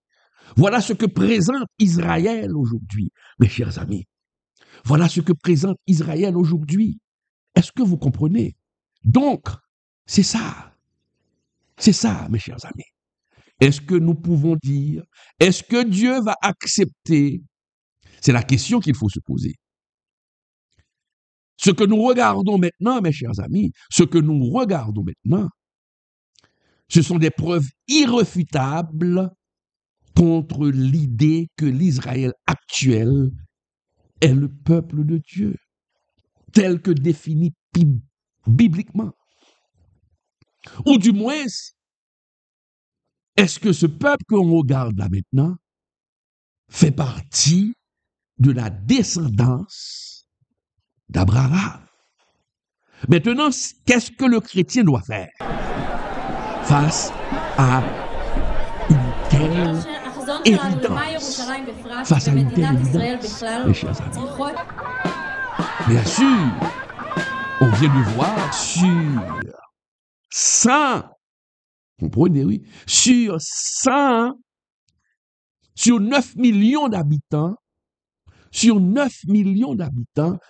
Voilà ce que présente Israël aujourd'hui, mes chers amis. Voilà ce que présente Israël aujourd'hui. Est-ce que vous comprenez? Donc, c'est ça. C'est ça, mes chers amis. Est-ce que nous pouvons dire, est-ce que Dieu va accepter? C'est la question qu'il faut se poser. Ce que nous regardons maintenant, mes chers amis, ce que nous regardons maintenant, ce sont des preuves irréfutables contre l'idée que l'Israël actuel est le peuple de Dieu, tel que défini bibliquement. Ou du moins, est-ce que ce peuple qu'on regarde là maintenant fait partie de la descendance d'Abraham? Maintenant, qu'est-ce que le chrétien doit faire face à une telle évidence? Face à une telle évidence, mes chers amis. Bien sûr, on vient de voir sur 100, comprenez, oui, sur 9 millions d'habitants,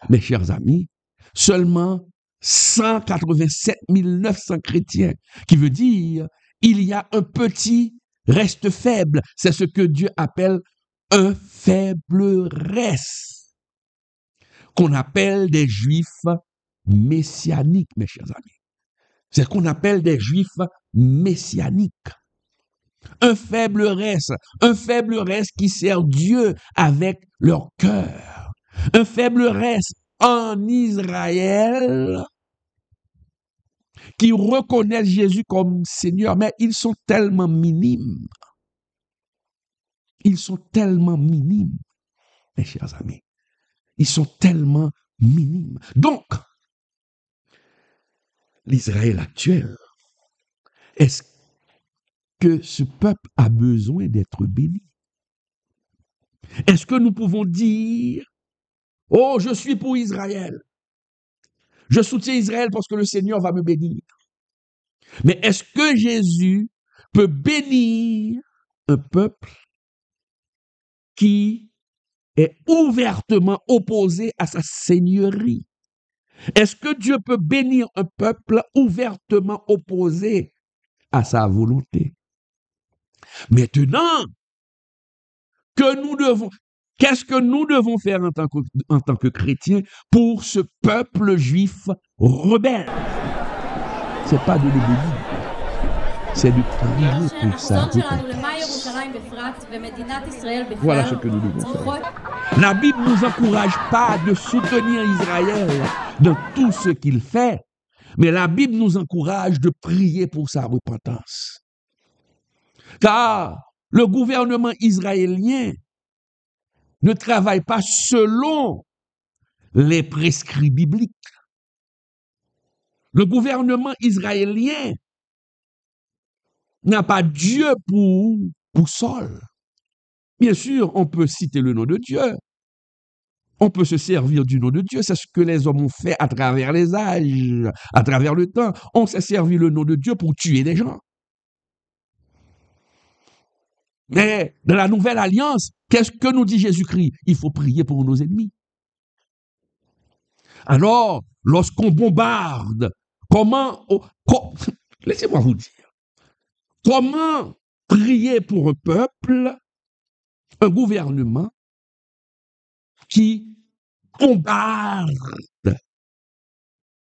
mes chers amis, seulement 187 900 chrétiens, qui veut dire il y a un petit reste faible. C'est ce que Dieu appelle un faible reste, qu'on appelle des juifs messianiques, mes chers amis. C'est ce qu'on appelle des juifs messianiques. Un faible reste qui sert Dieu avec leur cœur. Un faible reste en Israël qui reconnaissent Jésus comme Seigneur, mais ils sont tellement minimes. Ils sont tellement minimes, mes chers amis. Ils sont tellement minimes. Donc, l'Israël actuel, est-ce que ce peuple a besoin d'être béni? Est-ce que nous pouvons dire, oh, je suis pour Israël. Je soutiens Israël parce que le Seigneur va me bénir. Mais est-ce que Jésus peut bénir un peuple qui est ouvertement opposé à sa seigneurie? Est-ce que Dieu peut bénir un peuple ouvertement opposé à sa volonté? Maintenant, qu'est-ce que nous devons faire en tant que chrétiens pour ce peuple juif rebelle? C'est pas de le bénir, c'est de prier pour ça. Voilà ce que nous devons faire. La Bible ne nous encourage pas de soutenir Israël dans tout ce qu'il fait, mais la Bible nous encourage de prier pour sa repentance. Car le gouvernement israélien ne travaille pas selon les prescrits bibliques. Le gouvernement israélien n'a pas Dieu pour boussole. Bien sûr, on peut citer le nom de Dieu. On peut se servir du nom de Dieu. C'est ce que les hommes ont fait à travers les âges, à travers le temps. On s'est servi le nom de Dieu pour tuer des gens. Mais dans la nouvelle alliance, qu'est-ce que nous dit Jésus-Christ? Il faut prier pour nos ennemis. Alors, lorsqu'on bombarde, laissez-moi vous dire, comment prier pour un peuple, un gouvernement qui bombarde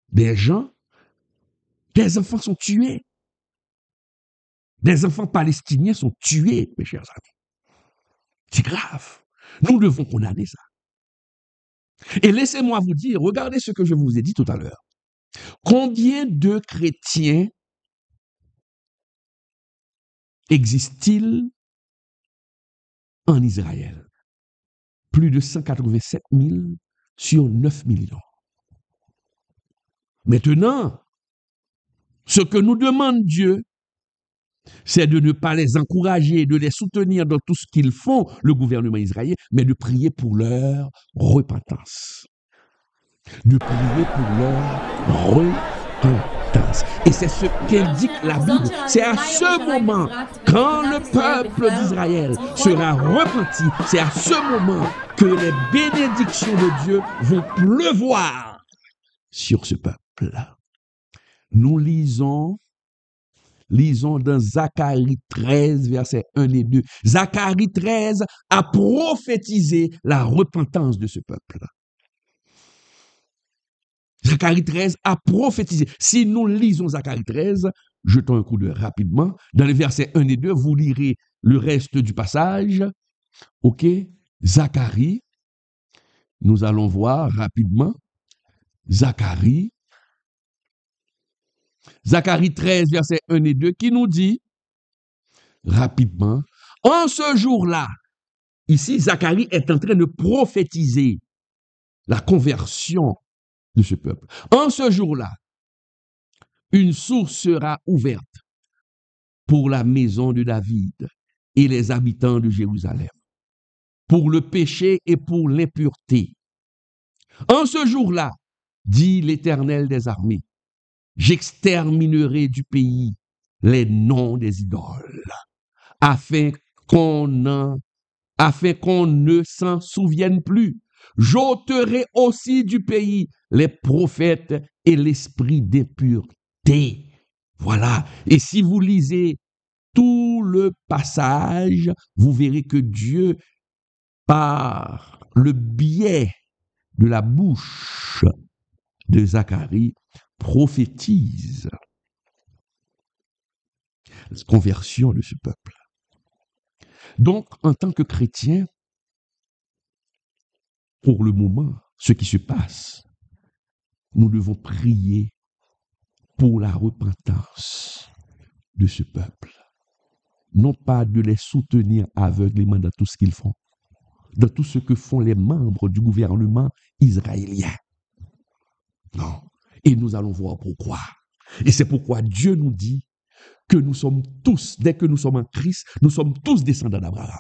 des gens, des enfants sont tués. Des enfants palestiniens sont tués, mes chers amis. C'est grave. Nous devons condamner ça. Et laissez-moi vous dire, regardez ce que je vous ai dit tout à l'heure. Combien de chrétiens existe-t-il en Israël? Plus de 187 000 sur 9 millions. Maintenant, ce que nous demande Dieu, c'est de ne pas les encourager, de les soutenir dans tout ce qu'ils font, le gouvernement israélien, mais de prier pour leur repentance. De prier pour leur repentance. Et c'est ce qu'indique la Bible. C'est à ce moment, quand le peuple d'Israël sera repenti, c'est à ce moment que les bénédictions de Dieu vont pleuvoir sur ce peuple-là. Nous lisons dans Zacharie 13, versets 1 et 2. Zacharie 13 a prophétisé la repentance de ce peuple. Zacharie 13 a prophétisé. Si nous lisons Zacharie 13, jetons un coup d'œil rapidement. Dans les versets 1 et 2, vous lirez le reste du passage. OK? Zacharie, nous allons voir rapidement. Zacharie 13, versets 1 et 2, qui nous dit, rapidement, en ce jour-là, ici, Zacharie est en train de prophétiser la conversion de ce peuple. En ce jour-là, une source sera ouverte pour la maison de David et les habitants de Jérusalem, pour le péché et pour l'impureté. En ce jour-là, dit l'Éternel des armées, j'exterminerai du pays les noms des idoles, afin qu'on ne s'en souvienne plus. J'ôterai aussi du pays les prophètes et l'esprit d'impureté. Voilà. Et si vous lisez tout le passage, vous verrez que Dieu, par le biais de la bouche de Zacharie, prophétise la conversion de ce peuple. Donc, en tant que chrétien, pour le moment, ce qui se passe, nous devons prier pour la repentance de ce peuple. Non pas de les soutenir aveuglément dans tout ce qu'ils font, dans tout ce que font les membres du gouvernement israélien. Non. Et nous allons voir pourquoi. Et c'est pourquoi Dieu nous dit que nous sommes tous, dès que nous sommes en Christ, nous sommes tous descendants d'Abraham.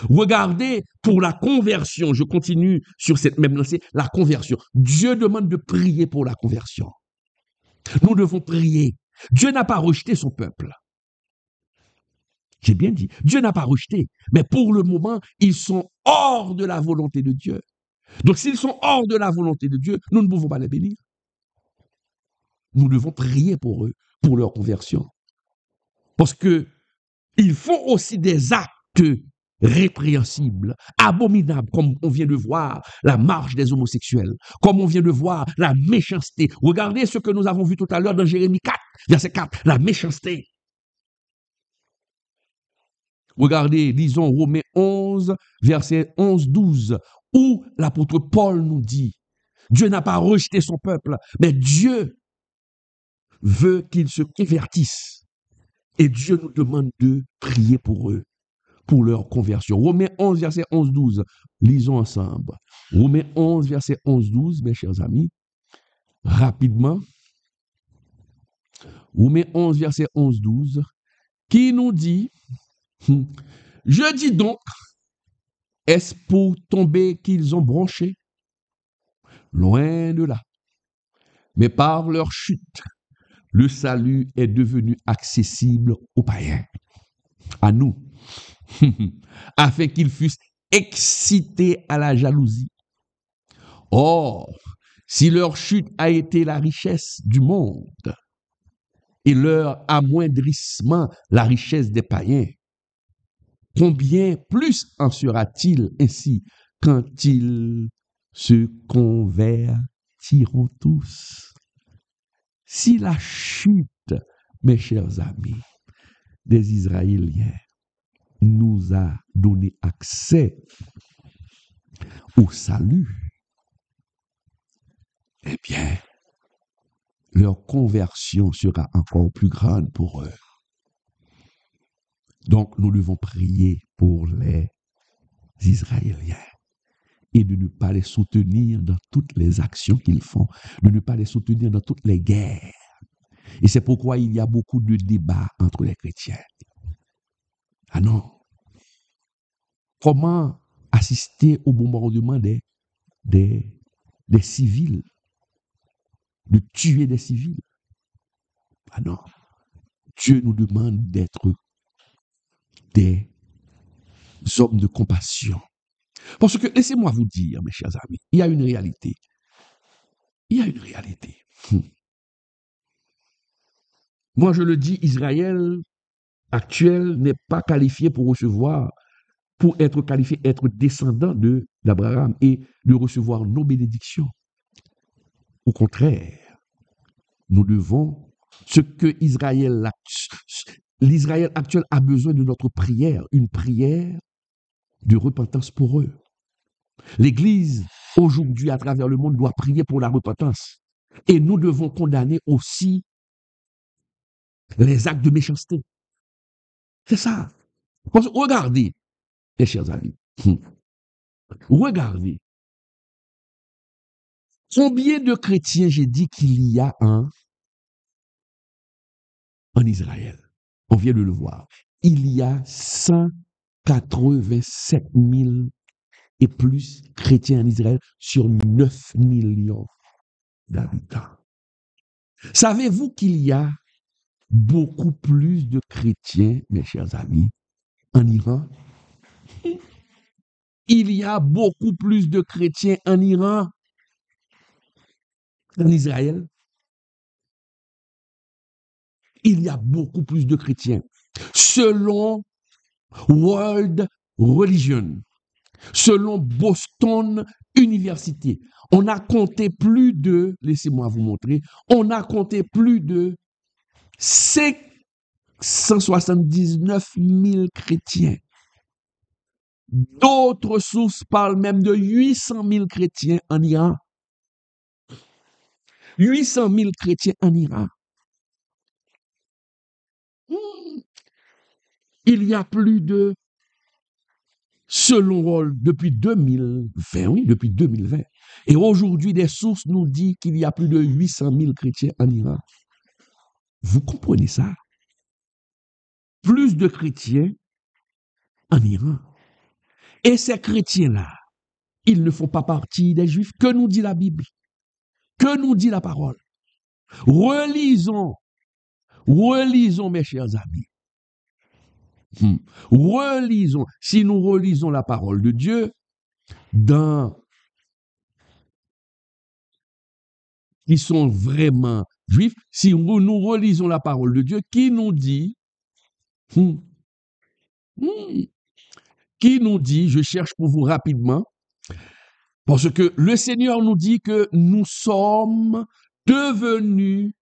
Regardez, pour la conversion, je continue sur cette même lancée, la conversion. Dieu demande de prier pour la conversion. Nous devons prier. Dieu n'a pas rejeté son peuple. J'ai bien dit, Dieu n'a pas rejeté, mais pour le moment, ils sont hors de la volonté de Dieu. Donc s'ils sont hors de la volonté de Dieu, nous ne pouvons pas les bénir. Nous devons prier pour eux, pour leur conversion. Parce que ils font aussi des actes répréhensibles, abominables, comme on vient de voir la marche des homosexuels, comme on vient de voir la méchanceté. Regardez ce que nous avons vu tout à l'heure dans Jérémie 4, verset 4, la méchanceté. Regardez, disons Romains 11, verset 11-12, où l'apôtre Paul nous dit, Dieu n'a pas rejeté son peuple, mais Dieu veut qu'ils se convertissent. Et Dieu nous demande de prier pour eux, pour leur conversion. Romains 11, verset 11-12, lisons ensemble. Romains 11, verset 11-12, mes chers amis, rapidement. Romains 11, verset 11-12, qui nous dit, je dis donc, est-ce pour tomber qu'ils ont bronché? Loin de là. Mais par leur chute, le salut est devenu accessible aux païens, à nous, afin qu'ils fussent excités à la jalousie. Or, si leur chute a été la richesse du monde et leur amoindrissement la richesse des païens, combien plus en sera-t-il ainsi quand ils se convertiront tous? Si la chute, mes chers amis, des Israéliens nous a donné accès au salut, eh bien, leur conversion sera encore plus grande pour eux. Donc, nous devons prier pour les Israéliens et de ne pas les soutenir dans toutes les actions qu'ils font, de ne pas les soutenir dans toutes les guerres. Et c'est pourquoi il y a beaucoup de débats entre les chrétiens. Ah non. Comment assister au bombardement des civils, de tuer des civils? Ah non. Dieu nous demande d'être des hommes de compassion. Parce que, laissez-moi vous dire, mes chers amis, il y a une réalité. Il y a une réalité. Moi, je le dis, Israël actuel n'est pas qualifié pour recevoir, pour être qualifié, être descendant d'Abraham et de recevoir nos bénédictions. Au contraire, nous devons, ce que l'Israël actuel a besoin de notre prière, une prière de repentance pour eux. L'Église, aujourd'hui, à travers le monde, doit prier pour la repentance. Et nous devons condamner aussi les actes de méchanceté. C'est ça. Parce que regardez, mes chers amis, regardez. Combien de chrétiens j'ai dit qu'il y a en Israël? On vient de le voir. Il y a 187 000 et plus chrétiens en Israël sur 9 millions d'habitants. Savez-vous qu'il y a beaucoup plus de chrétiens, mes chers amis, en Iran? Il y a beaucoup plus de chrétiens en Iran qu'en Israël. Il y a beaucoup plus de chrétiens. Selon World Religion, selon Boston University, on a compté plus de, laissez-moi vous montrer, on a compté plus de 579 000 chrétiens. D'autres sources parlent même de 800 000 chrétiens en Iran. 800 000 chrétiens en Iran. Il y a plus de, selon World, depuis 2020, oui, depuis 2020. Et aujourd'hui, des sources nous disent qu'il y a plus de 800 000 chrétiens en Iran. Vous comprenez ça? Plus de chrétiens en Iran. Et ces chrétiens-là, ils ne font pas partie des Juifs. Que nous dit la Bible? Que nous dit la parole? Relisons, mes chers amis. Relisons, si nous relisons la parole de Dieu, dans qui sont vraiment juifs, si nous relisons la parole de Dieu, qui nous dit, hmm, hmm, qui nous dit, je cherche pour vous rapidement, parce que le Seigneur nous dit que nous sommes devenus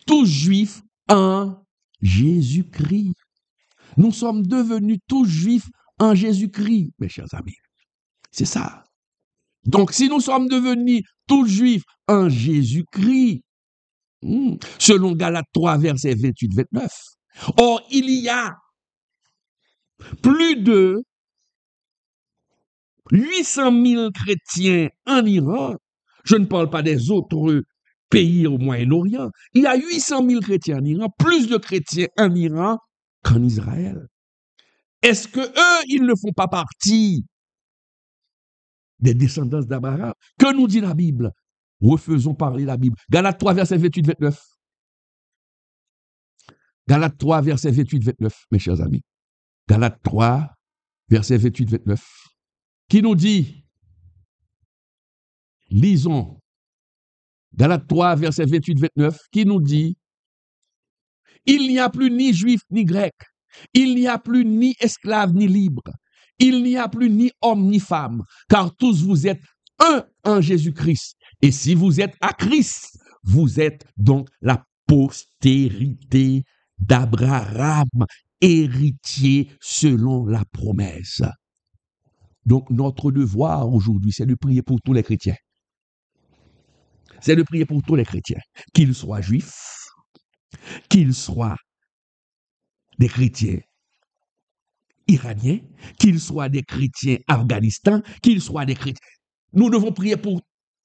tous juifs en Jésus-Christ. Nous sommes devenus tous juifs en Jésus-Christ, mes chers amis. C'est ça. Donc, si nous sommes devenus tous juifs en Jésus-Christ, selon Galates 3, versets 28-29, or, il y a plus de 800 000 chrétiens en Iran. Je ne parle pas des autres pays au Moyen-Orient. Il y a 800 000 chrétiens en Iran, plus de chrétiens en Iran qu'en Israël. Est-ce que eux, ils ne font pas partie des descendants d'Abraham? Que nous dit la Bible? Refaisons parler la Bible. Galates 3, verset 28-29. Galates 3, verset 28-29, mes chers amis. Galates 3, verset 28-29. Qui nous dit? Lisons. Galates 3, verset 28-29, qui nous dit? Il n'y a plus ni juif ni grec. Il n'y a plus ni esclave ni libre. Il n'y a plus ni homme ni femme, car tous vous êtes un en Jésus-Christ. Et si vous êtes à Christ, vous êtes donc la postérité d'Abraham, héritier selon la promesse. Donc notre devoir aujourd'hui, c'est de prier pour tous les chrétiens. C'est de prier pour tous les chrétiens, qu'ils soient juifs, qu'ils soient des chrétiens iraniens, qu'ils soient des chrétiens afghanistan, qu'ils soient des chrétiens. Nous devons prier pour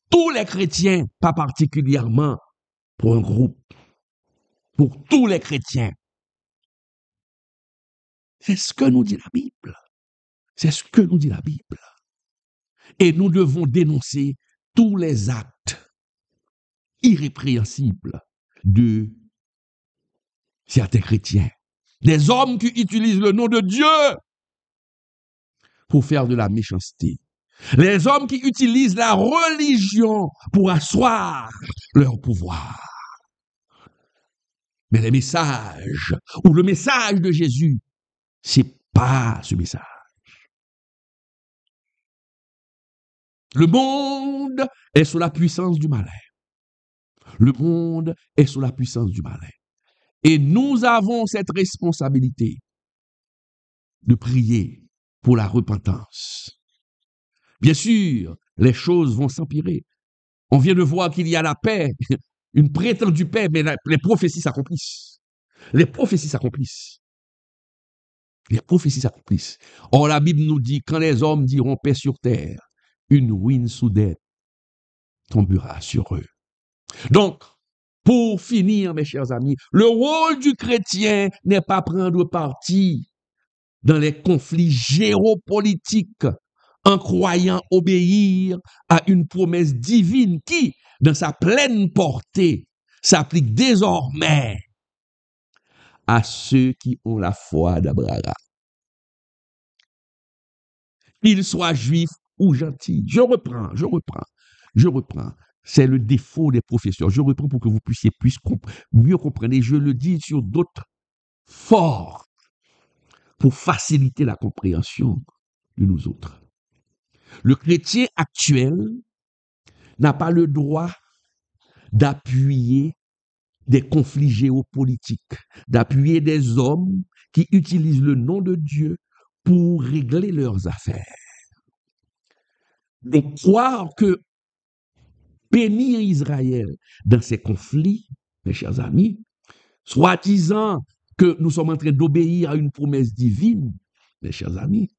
tous les chrétiens, pas particulièrement pour un groupe, pour tous les chrétiens. C'est ce que nous dit la Bible. C'est ce que nous dit la Bible. Et nous devons dénoncer tous les actes irrépréhensibles de certains chrétiens. Des hommes qui utilisent le nom de Dieu pour faire de la méchanceté. Les hommes qui utilisent la religion pour asseoir leur pouvoir. Mais les messages, ou le message de Jésus, c'est pas ce message. Le monde est sous la puissance du malin. Le monde est sous la puissance du malin. Et nous avons cette responsabilité de prier pour la repentance. Bien sûr, les choses vont s'empirer. On vient de voir qu'il y a la paix, une prétendue paix, mais les prophéties s'accomplissent. Les prophéties s'accomplissent. Les prophéties s'accomplissent. Or, la Bible nous dit, quand les hommes diront paix sur terre, une ruine soudaine tombera sur eux. Donc, pour finir, mes chers amis, le rôle du chrétien n'est pas prendre parti dans les conflits géopolitiques en croyant obéir à une promesse divine qui, dans sa pleine portée, s'applique désormais à ceux qui ont la foi d'Abraham. Qu'ils soient juifs ou gentils. Je reprends. C'est le défaut des professeurs. Je reprends pour que vous puissiez mieux comprendre. Et je le dis sur d'autres formes pour faciliter la compréhension de nous autres. Le chrétien actuel n'a pas le droit d'appuyer des conflits géopolitiques, d'appuyer des hommes qui utilisent le nom de Dieu pour régler leurs affaires. De croire que bénir Israël dans ces conflits, mes chers amis, soi-disant que nous sommes en train d'obéir à une promesse divine, mes chers amis.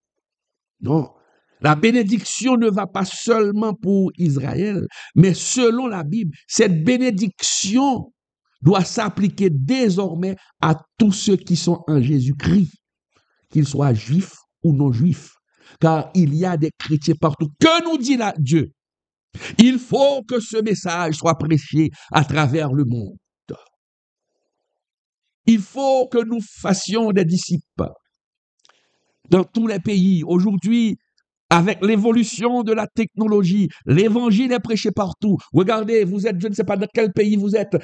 Non, la bénédiction ne va pas seulement pour Israël, mais selon la Bible, cette bénédiction doit s'appliquer désormais à tous ceux qui sont en Jésus-Christ, qu'ils soient juifs ou non juifs, car il y a des chrétiens partout. Que nous dit là Dieu? Il faut que ce message soit prêché à travers le monde. Il faut que nous fassions des disciples. dans tous les pays. Aujourd'hui, avec l'évolution de la technologie, l'évangile est prêché partout. Regardez, vous êtes, je ne sais pas dans quel pays vous êtes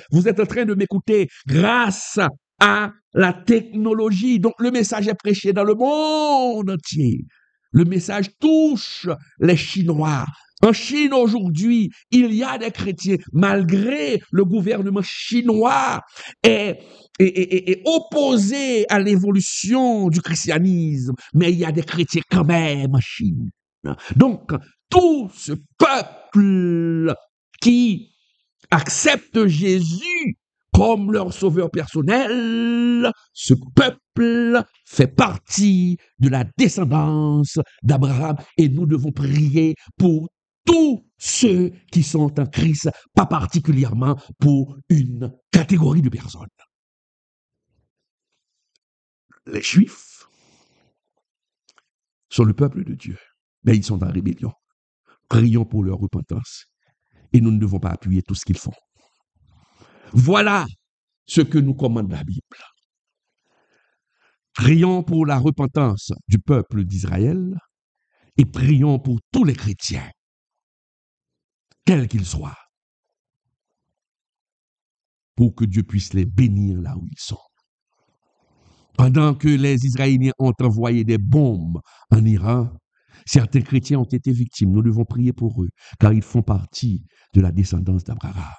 en train de m'écouter grâce à la technologie. Donc le message est prêché dans le monde entier. Le message touche les Chinois. En Chine aujourd'hui, il y a des chrétiens, malgré le gouvernement chinois est opposé à l'évolution du christianisme, mais il y a des chrétiens quand même en Chine. Donc, tout ce peuple qui accepte Jésus comme leur sauveur personnel, ce peuple fait partie de la descendance d'Abraham et nous devons prier pour tous ceux qui sont en Christ, pas particulièrement pour une catégorie de personnes. Les Juifs sont le peuple de Dieu, mais ils sont en rébellion. Prions pour leur repentance et nous ne devons pas appuyer tout ce qu'ils font. Voilà ce que nous commande la Bible. Prions pour la repentance du peuple d'Israël et prions pour tous les chrétiens, quels qu'ils soient, pour que Dieu puisse les bénir là où ils sont. Pendant que les Israéliens ont envoyé des bombes en Iran, certains chrétiens ont été victimes. Nous devons prier pour eux, car ils font partie de la descendance d'Abraham.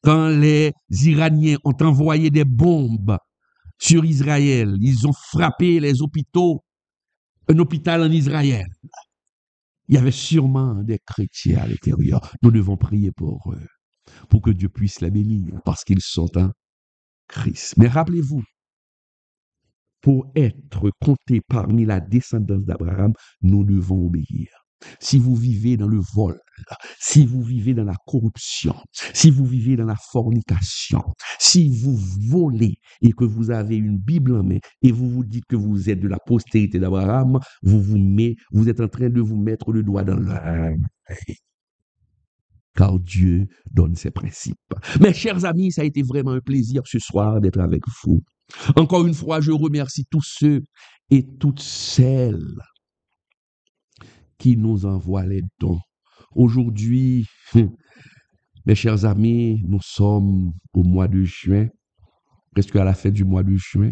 Quand les Iraniens ont envoyé des bombes sur Israël, ils ont frappé les hôpitaux, un hôpital en Israël. Il y avait sûrement des chrétiens à l'intérieur. Nous devons prier pour eux, pour que Dieu puisse les bénir, parce qu'ils sont en Christ. Mais rappelez-vous, pour être comptés parmi la descendance d'Abraham, nous devons obéir. Si vous vivez dans le vol, si vous vivez dans la corruption, si vous vivez dans la fornication, si vous volez et que vous avez une Bible en main et vous vous dites que vous êtes de la postérité d'Abraham, vous êtes en train de vous mettre le doigt dans l'œil. Car Dieu donne ses principes. Mes chers amis, ça a été vraiment un plaisir ce soir d'être avec vous. Encore une fois, je remercie tous ceux et toutes celles qui nous envoient les dons. Aujourd'hui, mes chers amis, nous sommes au mois de juin, presque à la fin du mois de juin,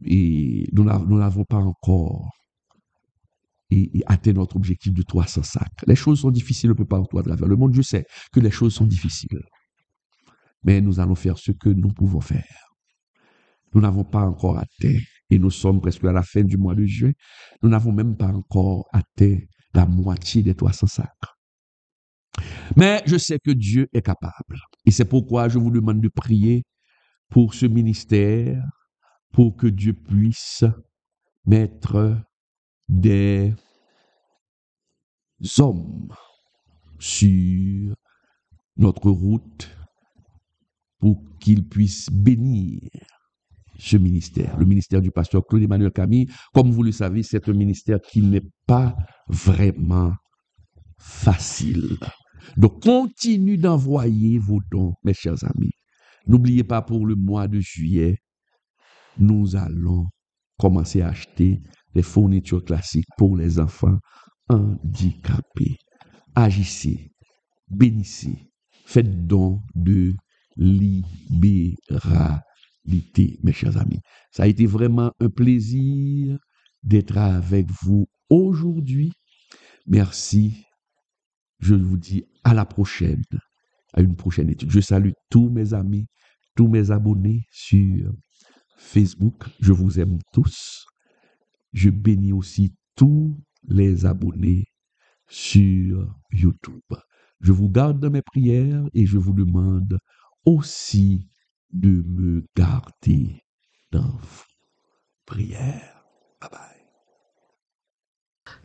et nous n'avons pas encore atteint notre objectif de 300 sacs. Les choses sont difficiles un peu partout à travers le monde. Je sais que les choses sont difficiles, mais nous allons faire ce que nous pouvons faire. Nous n'avons pas encore atteint, et nous sommes presque à la fin du mois de juin, nous n'avons même pas encore atteint la moitié des 300 sacs. Mais je sais que Dieu est capable. Et c'est pourquoi je vous demande de prier pour ce ministère, pour que Dieu puisse mettre des hommes sur notre route pour qu'ils puissent bénir ce ministère, le ministère du pasteur Claude-Emmanuel Camille. Comme vous le savez, c'est un ministère qui n'est pas vraiment facile. Donc, continuez d'envoyer vos dons, mes chers amis. N'oubliez pas, pour le mois de juillet, nous allons commencer à acheter les fournitures classiques pour les enfants handicapés. Agissez, bénissez, faites don de libéralité, mes chers amis. Ça a été vraiment un plaisir d'être avec vous aujourd'hui. Merci. Je vous dis à la prochaine, à une prochaine étude. Je salue tous mes amis, tous mes abonnés sur Facebook. Je vous aime tous. Je bénis aussi tous les abonnés sur YouTube. Je vous garde dans mes prières et je vous demande aussi de me garder dans vos prières. Bye bye.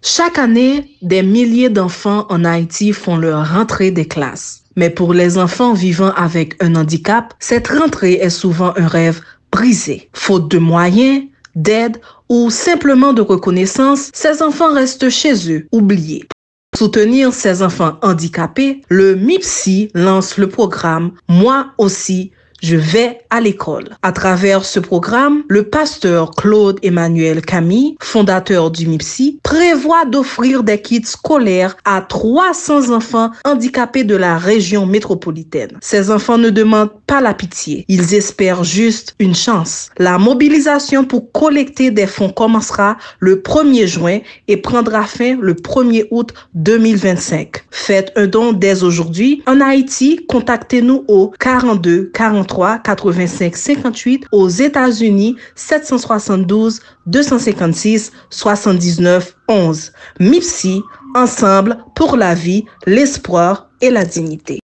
Chaque année, des milliers d'enfants en Haïti font leur rentrée des classes. Mais pour les enfants vivant avec un handicap, cette rentrée est souvent un rêve brisé. Faute de moyens, d'aide ou simplement de reconnaissance, ces enfants restent chez eux, oubliés. Pour soutenir ces enfants handicapés, le MIPSI lance le programme Moi aussi, Je vais à l'école. À travers ce programme, le pasteur Claude Emmanuel Camille, fondateur du MIPSI, prévoit d'offrir des kits scolaires à 300 enfants handicapés de la région métropolitaine. Ces enfants ne demandent pas la pitié, ils espèrent juste une chance. La mobilisation pour collecter des fonds commencera le 1er juin et prendra fin le 1er août 2025. Faites un don dès aujourd'hui. En Haïti, contactez-nous au 42 43 85 58, aux États-Unis 772 256 79 11. MIPSI, ensemble pour la vie, l'espoir et la dignité.